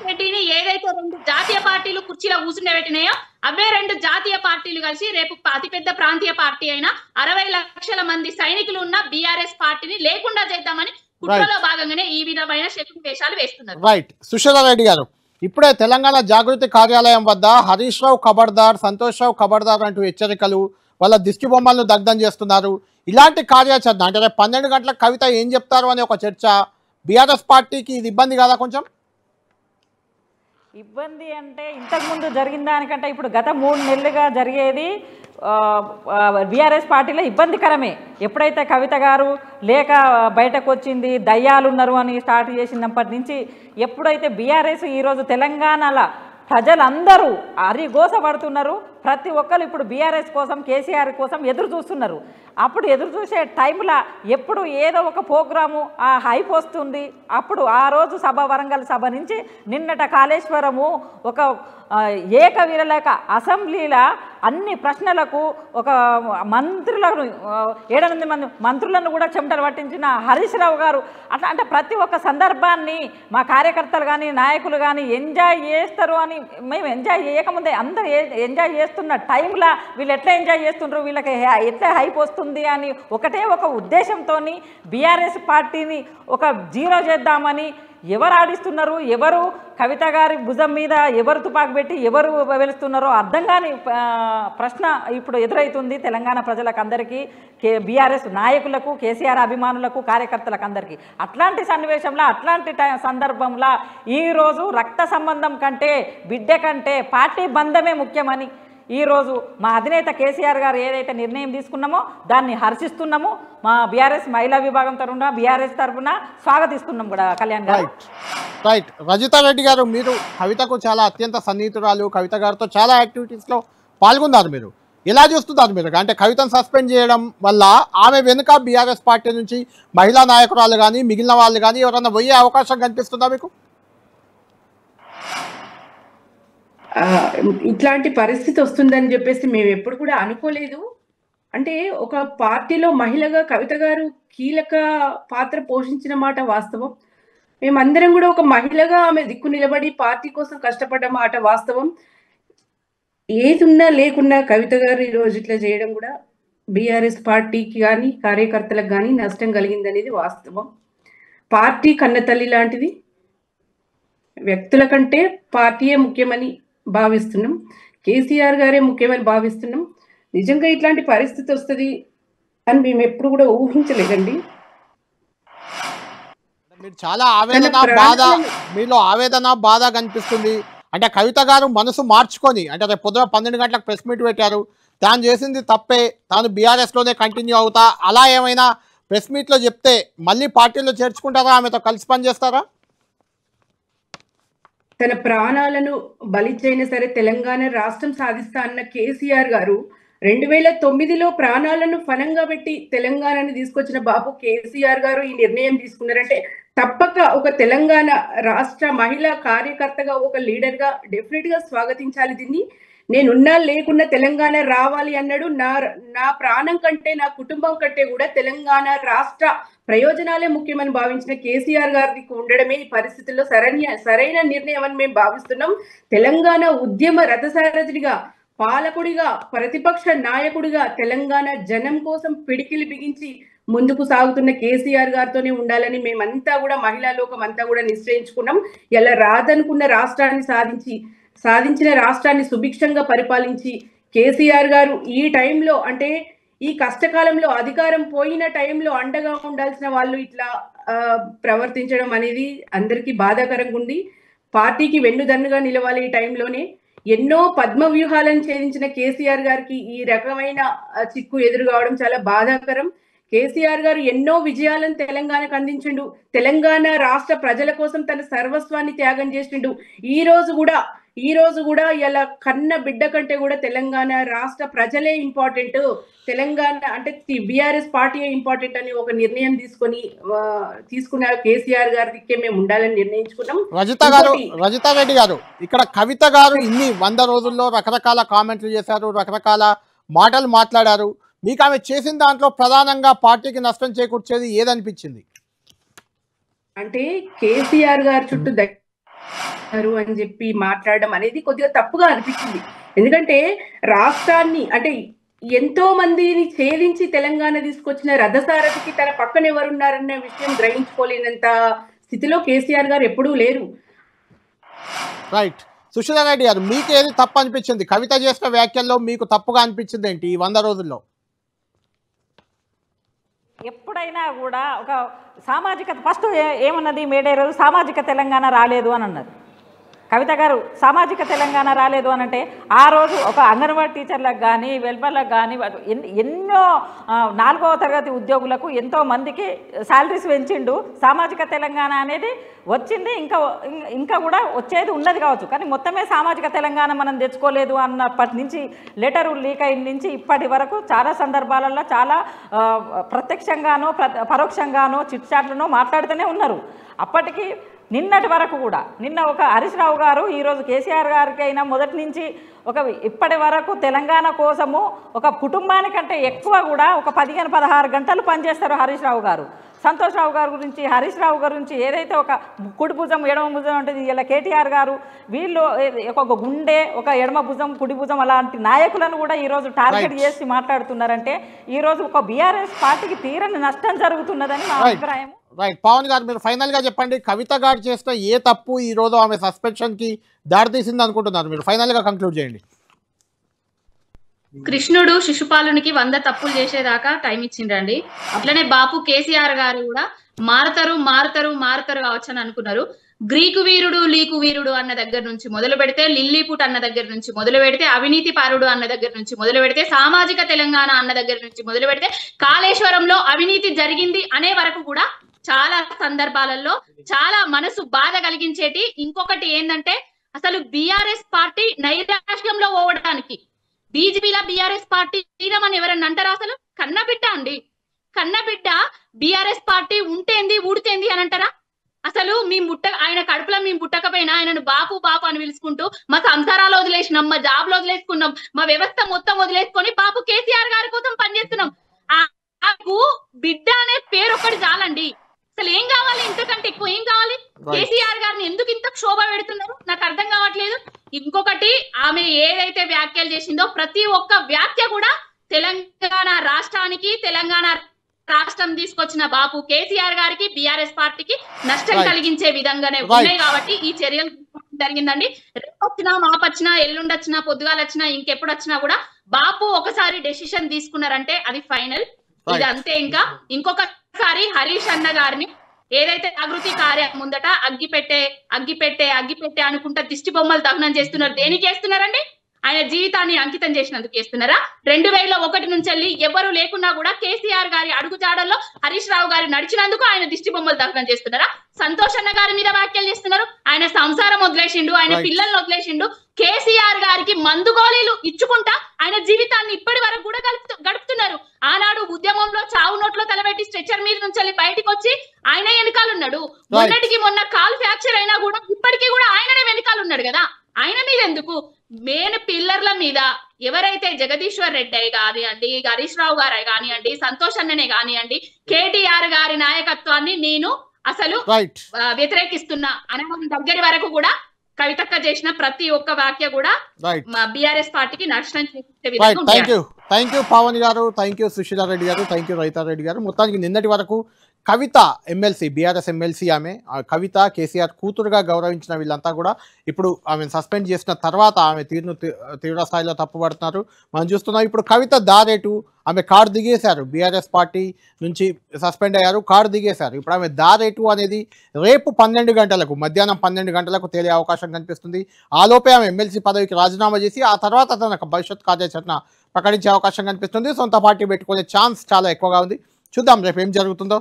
రెడ్డిని ఏదైతే 2 జాతీయ పార్టీలు కుర్చీలో కూర్చుండబెట్టినాయో అవే 2 జాతీయ పార్టీలు కలిసి రేపు అతిపెద్ద ప్రాంతీయ పార్టీ అయిన 60 లక్షల మంది సైనికులు ఉన్న బీఆర్ఎస్ పార్టీని లేకుండా చేద్దామని కుట్రలో భాగంగానే ఈ విధమైన శకుని వేషాలు వేస్తున్నారు. రైట్. సుశీలా రెడ్డి గారు, ఇప్పుడే తెలంగాణ జాగృతి కార్యాలయం వద్ద హరీష్ రావు ఖబర్దార్, సంతోష్ రావు ఖబర్దార్ అంటూ హెచ్చరికలు, వాళ్ళ దిష్టి బొమ్మలను దగ్ధం చేస్తున్నారు. ఇలాంటి కార్యాచరణ అంటే 12 గంటలకు కవిత ఏం చెప్తారు అనే ఒక చర్చ బీఆర్ఎస్ పార్టీకి ఇది ఇబ్బంది కాదా? కొంచెం ఇబ్బంది అంటే ఇంతకుముందు జరిగిన దానికంటే ఇప్పుడు గత 3 నెలలుగా జరిగేది బీఆర్ఎస్ పార్టీలో ఇబ్బందికరమే. ఎప్పుడైతే కవిత గారు లేక బయటకు వచ్చింది, దయ్యాలున్నారు అని స్టార్ట్ చేసినప్పటి నుంచి ఎప్పుడైతే బీఆర్ఎస్ ఈరోజు తెలంగాణలో ప్రజలందరూ అరిగోసపడుతున్నారు. ప్రతి ఒక్కరు ఇప్పుడు బీఆర్ఎస్ కోసం, కేసీఆర్ కోసం ఎదురు చూస్తున్నారు. అప్పుడు ఎదురు చూసే టైంలో ఎప్పుడు ఏదో ఒక ప్రోగ్రాము హైప్ వస్తుంది. అప్పుడు ఆ రోజు సభ, వరంగల్ సభ నుంచి నిన్నట కాళేశ్వరము ఒక ఏకవీరలేక అసెంబ్లీలో అన్ని ప్రశ్నలకు ఒక మంత్రులను 7-8 మంది మంత్రులను కూడా చెమటలు పట్టించిన హరీష్ రావు గారు అట్లా అంటే ప్రతి ఒక్క సందర్భాన్ని మా కార్యకర్తలు కానీ నాయకులు కానీ ఎంజాయ్ చేస్తారు అని మేము ఎంజాయ్ చేయకముందే అందరూ ఎంజాయ్ చేస్తున్న టైంలో వీళ్ళు ఎట్లా ఎంజాయ్ చేస్తుండ్రు, వీళ్ళకి ఎట్లా హైప్ వస్తుంది అని ఒకటే ఒక ఉద్దేశంతో బీఆర్ఎస్ పార్టీని ఒక జీరో చేద్దామని ఎవరు ఆడిస్తున్నారు, ఎవరు కవిత గారి భుజం మీద ఎవరు తుపాకు పెట్టి ఎవరు వెలుస్తున్నారో అర్థం కాని ప్రశ్న ఇప్పుడు ఎదురవుతుంది తెలంగాణ ప్రజలకు అందరికీ, బీఆర్ఎస్ నాయకులకు, కేసీఆర్ అభిమానులకు, కార్యకర్తలకు అందరికీ. అట్లాంటి సన్నివేశంలో, అట్లాంటి సందర్భంలో ఈరోజు రక్త సంబంధం కంటే, బిడ్డ కంటే పార్టీ బంధమే ముఖ్యమని ఈరోజు మా అధినేత కేసీఆర్ గారు ఏదైతే నిర్ణయం తీసుకున్నామో దాన్ని హర్షిస్తున్నాము. మా బీఆర్ఎస్ మహిళా విభాగం తరఫున, బీఆర్ఎస్ తరఫున స్వాగతిస్తున్నాం కూడా కళ్యాణ్ గారు. రైట్. రజితా రెడ్డి గారు, మీరు కవితకు చాలా అత్యంత సన్నిహితురాలు, కవిత గారితో చాలా యాక్టివిటీస్లో పాల్గొన్నారు. మీరు ఎలా చూస్తున్నారు? మీరు అంటే కవితను సస్పెండ్ చేయడం వల్ల ఆమె వెనుక బీఆర్ఎస్ పార్టీ నుంచి మహిళా నాయకురాలు కానీ మిగిలిన వాళ్ళు కానీ ఎవరన్నా పోయే అవకాశం కనిపిస్తుందా మీకు? ఇట్లాంటి పరిస్థితి వస్తుందని చెప్పేసి మేము ఎప్పుడు కూడా అనుకోలేదు. అంటే ఒక పార్టీలో మహిళగా కవిత గారు కీలక పాత్ర పోషించిన మాట వాస్తవం. మేమందరం కూడా ఒక మహిళగా ఆమె దిక్కు నిలబడి పార్టీ కోసం కష్టపడ్డ మాట వాస్తవం. ఏది ఉన్నా లేకున్నా కవిత గారు ఈరోజు ఇట్లా చేయడం కూడా బీఆర్ఎస్ పార్టీకి కానీ కార్యకర్తలకు కానీ నష్టం కలిగిందనేది వాస్తవం. పార్టీ కన్నతల్లి లాంటిది, వ్యక్తుల కంటే పార్టీయే ముఖ్యమని భావిస్తున్నాం. కేసీఆర్ గారే ముఖ్యమని భావిస్తున్నాం. నిజంగా ఇట్లాంటి పరిస్థితి వస్తుంది అని మేము ఎప్పుడు కూడా ఊహించలేదండి. మీరు చాలా ఆవేదన బాధ, మీలో ఆవేదన బాధ కనిపిస్తుంది. అంటే కవిత గారు మనసు మార్చుకొని, అంటే రేపు పొద్దున 12 గంటలకు ప్రెస్ మీట్ పెట్టారు, తాను చేసింది తప్పే, తాను బీఆర్ఎస్లోనే కంటిన్యూ అవుతా, అలా ఏమైనా ప్రెస్ మీట్లో చెప్తే మళ్ళీ పార్టీలో చేర్చుకుంటారా, ఆమెతో కలిసి పనిచేస్తారా? తన ప్రాణాలను బలిచ్చైనా సరే తెలంగాణ రాష్ట్రం సాధిస్తా అన్న కేసీఆర్ గారు 2009లో ప్రాణాలను ఫలంగా పెట్టి తెలంగాణని తీసుకొచ్చిన బాబు కేసీఆర్ గారు ఈ నిర్ణయం తీసుకున్నారంటే తప్పక ఒక తెలంగాణ రాష్ట్ర మహిళా కార్యకర్తగా, ఒక లీడర్గా డెఫినెట్ గా స్వాగతించాలి దీన్ని. నేనున్నా లేకున్నా తెలంగాణ రావాలి అన్నాడు. నా ప్రాణం కంటే, నా కుటుంబం కంటే కూడా తెలంగాణ రాష్ట్ర ప్రయోజనాలే ముఖ్యమని భావించిన కేసీఆర్ గారికి ఉండడమే ఈ పరిస్థితుల్లో సరైన నిర్ణయం అని మేము భావిస్తున్నాం. తెలంగాణ ఉద్యమ రథసారథిగా, పాలకుడిగా, ప్రతిపక్ష నాయకుడిగా తెలంగాణ జనం కోసం పిడికిలి బిగించి ముందుకు సాగుతున్న కేసీఆర్ గారితోనే ఉండాలని మేమంతా కూడా, మహిళా లోకం అంతా కూడా నిశ్చయించుకున్నాం. ఇలా రాదనుకున్న రాష్ట్రాన్ని సాధించిన రాష్ట్రాన్ని సుభిక్షంగా పరిపాలించి కేసీఆర్ గారు ఈ టైంలో, అంటే ఈ కష్టకాలంలో అధికారం పోయిన టైంలో అండగా ఉండాల్సిన వాళ్ళు ఇట్లా ప్రవర్తించడం అనేది అందరికీ బాధాకరంగా ఉంది. పార్టీకి వెన్నుదన్నుగా నిలవాలి. ఈ టైంలోనే ఎన్నో పద్మ వ్యూహాలను ఛేదించిన కేసీఆర్ గారికి ఈ రకమైన చిక్కు ఎదురు కావడం చాలా బాధాకరం. కేసీఆర్ గారు ఎన్నో విజయాలను తెలంగాణకు అందించిండు. తెలంగాణ రాష్ట్ర ప్రజల కోసం తన సర్వస్వాన్ని త్యాగం చేసిండు. ఈ రోజు కూడా ఇలా కన్న బిడ్డ కంటే కూడా తెలంగాణ రాష్ట్ర ప్రజలే ఇంపార్టెంట్, తెలంగాణ అంటే బీఆర్ఎస్ పార్టీ ఇంపార్టెంట్ అని ఒక నిర్ణయం తీసుకున్న కేసీఆర్ గారికి మేము ఉండాలని నిర్ణయించుకున్నాం. రజితా రెడ్డి గారు, ఇక్కడ కవిత గారు ఇన్ని 100 రోజుల్లో రకరకాల కామెంట్లు చేశారు, రకరకాల మాటలు మాట్లాడారు. మీకు ఆమె చేసిన దాంట్లో ప్రధానంగా పార్టీకి నష్టం చేకూర్చేది ఏదనిపించింది? అంటే కేసీఆర్ గారు చుట్టూ అని చెప్పి మాట్లాడడం అనేది కొద్దిగా తప్పుగా అనిపించింది. ఎందుకంటే రాష్ట్రాన్ని, అంటే ఎంతో మందిని ఛేదించి తెలంగాణ తీసుకొచ్చిన రథసారథికి తన పక్కన ఎవరున్నారన్న విషయం గ్రహించుకోలేనంత స్థితిలో కేసీఆర్ గారు ఎప్పుడూ లేరు. రైట్. సుశీలా రెడ్డి గారు, మీకు ఏది తప్పు అనిపించింది? కవిత చేసిన వ్యాఖ్యల్లో మీకు తప్పుగా అనిపించింది ఏంటి ఈ 100 రోజుల్లో? ఎప్పుడైనా కూడా ఒక సామాజిక, ఫస్ట్ ఏమన్నది మేడే రోజు సామాజిక తెలంగాణ రాలేదు అని అన్నారు కవిత గారు. సామాజిక తెలంగాణ రాలేదు అని అంటే ఆ రోజు ఒక అంగన్వాడీ టీచర్లకు కానీ, వెల్ఫేర్లకు కానీ, ఎన్నో 4వ తరగతి ఉద్యోగులకు ఎంతో మందికి శాలరీస్ పెంచిండు. సామాజిక తెలంగాణ అనేది వచ్చింది, ఇంకా కూడా వచ్చేది ఉన్నది కావచ్చు, కానీ మొత్తమే సామాజిక తెలంగాణ మనం తెచ్చుకోలేదు అన్నప్పటి నుంచి, లెటరు లీక్ అయిన నుంచి ఇప్పటి వరకు చాలా సందర్భాలలో చాలా ప్రత్యక్షంగానో పరోక్షంగానో చిట్చాట్లనో మాట్లాడుతూనే ఉన్నారు. అప్పటికి నిన్నటి వరకు కూడా, నిన్న ఒక హరీష్ రావు గారు, ఈరోజు కేసీఆర్ గారికి అయినా మొదటి నుంచి ఇప్పటి వరకు తెలంగాణ కోసము ఒక కుటుంబానికంటే ఎక్కువ కూడా ఒక 15-16 గంటలు పనిచేస్తారు హరీష్ రావు గారు. సంతోష్ రావు గారి గురించి, హరీష్ రావు గురించి ఏదైతే ఒక కుడి భుజం ఎడమ భుజం ఉంటుంది, ఇలా కేటీఆర్ గారు, వీళ్ళు ఒక గుండె, ఒక ఎడమ భుజం కుడి భుజం అలాంటి నాయకులను కూడా ఈరోజు టార్గెట్ చేసి మాట్లాడుతున్నారంటే ఈరోజు ఒక బీఆర్ఎస్ పార్టీకి తీరని నష్టం జరుగుతున్నదని నా అభిప్రాయం. రైట్. పవన్ గారు, మీరు ఫైనల్గా చెప్పండి, కవిత గారు చేసిన ఏ తప్పు ఈ రోజు ఆమె సస్పెన్షన్కి దారితీసింది అనుకుంటున్నారు? మీరు ఫైనల్గా కంక్లూడ్ చేయండి. కృష్ణుడు శిశుపాలునికి 100 తప్పులు చేసేదాకా టైం ఇచ్చిండ్రండి. అట్లనే బాపు కేసీఆర్ గారు కూడా మారుతారు కావచ్చు అని అనుకున్నారు. గ్రీకు వీరుడు లీకు వీరుడు అన్న దగ్గర నుంచి మొదలు పెడితే, లిల్లీపుట్ అన్న దగ్గర నుంచి మొదలు పెడితే, అవినీతి పారుడు అన్న దగ్గర నుంచి మొదలు పెడితే, సామాజిక తెలంగాణ అన్న దగ్గర నుంచి మొదలు పెడితే, కాళేశ్వరంలో అవినీతి జరిగింది అనే వరకు కూడా చాలా సందర్భాలలో చాలా మనసు బాధ కలిగించేటి. ఇంకొకటి ఏంటంటే, అసలు బీఆర్ఎస్ పార్టీ నైరాశ్యంలో పోవడానికి బీజేపీలో బీఆర్ఎస్ పార్టీ తీరమని ఎవరన్నా అంటారా? అసలు కన్నబిడ్డ అండి, కన్నబిడ్డ బీఆర్ఎస్ పార్టీ ఉంటేంది ఊడితేంది అని అంటారా? అసలు ఆయన కడుపులో మేము పుట్టకపోయినా ఆయనను బాపు అని పిలుచుకుంటూ మా సంసారాలు వదిలేసినాం, మా జాబ్లు వదిలేసుకున్నాం, మా వ్యవస్థ మొత్తం వదిలేసుకొని బాపు కేసీఆర్ గారి కోసం పనిచేస్తున్నాం. ఆకు బిడ్డ అనే పేరు ఒక్కటి చాలండి. అసలు ఏం కావాలి? ఇంతకంటే ఎక్కువ ఏం కావాలి? కేసీఆర్ గారిని ఎందుకు ఇంత క్షోభ పెడుతున్నారు నాకు అర్థం కావట్లేదు. ఇంకొకటి, ఆమె ఏదైతే వ్యాఖ్యలు చేసిందో ప్రతి ఒక్క వ్యాఖ్య కూడా తెలంగాణ రాష్ట్రానికి, తెలంగాణ రాష్ట్రం తీసుకొచ్చిన బాపు కేసీఆర్ గారికి, బీఆర్ఎస్ పార్టీకి నష్టం కలిగించే విధంగానే ఉన్నాయి. కాబట్టి ఈ చర్యలు జరిగిందండి. రేపు వచ్చినా మాపచ్చినా ఎల్లుండి వచ్చినా పొద్దుగాల వచ్చినా ఇంకెప్పుడు వచ్చినా కూడా బాపు ఒకసారి డెసిషన్ తీసుకున్నారంటే అది ఫైనల్. ఇది అంతే. ఇంకా ఇంకొకసారి హరీష్ అన్న గారిని ఏదైతే జాగృతి కార్యం ముందట అగ్గిపెట్టే అనుకుంటా దిష్టి బొమ్మలు దహనం చేస్తున్నారు. దేనికి చేస్తున్నారండి? ఆయన జీవితాన్ని అంకితం చేసినందుకు చేస్తున్నారా? 2001 నుంచి వెళ్ళి ఎవరు లేకున్నా కూడా కేసీఆర్ గారి అడుగుజాడల్లో హరీష్ రావు గారు నడిచినందుకు ఆయన దిష్టి బొమ్మలు దహనం చేస్తున్నారా? సంతోష్ అన్న గారి మీద వ్యాఖ్యలు చేస్తున్నారు. ఆయన సంసారం వదిలేసిండు, ఆయన పిల్లల్ని వదిలేసిండు. కేసీఆర్ గారికి మందు గోళీలు ఇచ్చుకుంటా ఆయన జీవితాన్ని ఇప్పటి వరకు కూడా గడుపుతున్నారు. ఆనాడు ఉద్యమంలో చావు నోట్లో తలబెట్టి స్ట్రెచర్ మీద నుంచి వెళ్ళి బయటకు వచ్చి ఆయన వెనకాలన్నాడు. మొన్నటికి మొన్న కాల్ ఫ్రాక్చర్ అయినా కూడా ఇప్పటికీ కూడా ఆయననే వెనకాలన్నాడు కదా. ఆయన మీద ఎందుకు? మెయిన్ పిల్లర్ల మీద ఎవరైతే జగదీశ్వర్ రెడ్డి కానివ్వండి, హరీష్ రావు గారు కానివ్వండి, సంతోష్ అన్ననే కానివ్వండి, కేటీఆర్ గారి నాయకత్వాన్ని నేను అసలు వ్యతిరేకిస్తున్నా అనడం దగ్గర వరకు కూడా కవితక్క చేసిన ప్రతి ఒక్క వ్యాఖ్య కూడా బీఆర్ఎస్ పార్టీకి నష్టం చేసే విధంగా. థ్యాంక్ యూ పవన్ గారు, థ్యాంక్ యూ సుశీలా రెడ్డి గారు, థ్యాంక్ యూ రైతారెడ్డి గారు. మొత్తానికి నిన్నటి వరకు కవిత ఎమ్మెల్సీ, బీఆర్ఎస్ ఎమ్మెల్సీ ఆమె కవిత కేసీఆర్ కూతురుగా గౌరవించిన వీళ్ళంతా కూడా ఇప్పుడు ఆమెను సస్పెండ్ చేసిన తర్వాత ఆమె తీరును తీవ్ర స్థాయిలో తప్పుపడుతున్నారు. మనం చూస్తున్నాం ఇప్పుడు కవిత దారేటు ఆమె కారు దిగేశారు. బీఆర్ఎస్ పార్టీ నుంచి సస్పెండ్ అయ్యారు, కారు దిగేశారు. ఇప్పుడు ఆమె దారేటు అనేది రేపు 12 గంటలకు, మధ్యాహ్నం 12 గంటలకు తేలే అవకాశం కనిపిస్తుంది. ఆలోపే ఆమె ఎమ్మెల్సీ పదవికి రాజీనామా చేసి ఆ తర్వాత తన భవిష్యత్ కార్యాచరణ ప్రకటించే అవకాశం కనిపిస్తుంది. సొంత పార్టీ పెట్టుకునే ఛాన్స్ చాలా ఎక్కువగా ఉంది. చూద్దాం రేపు ఏం జరుగుతుందో.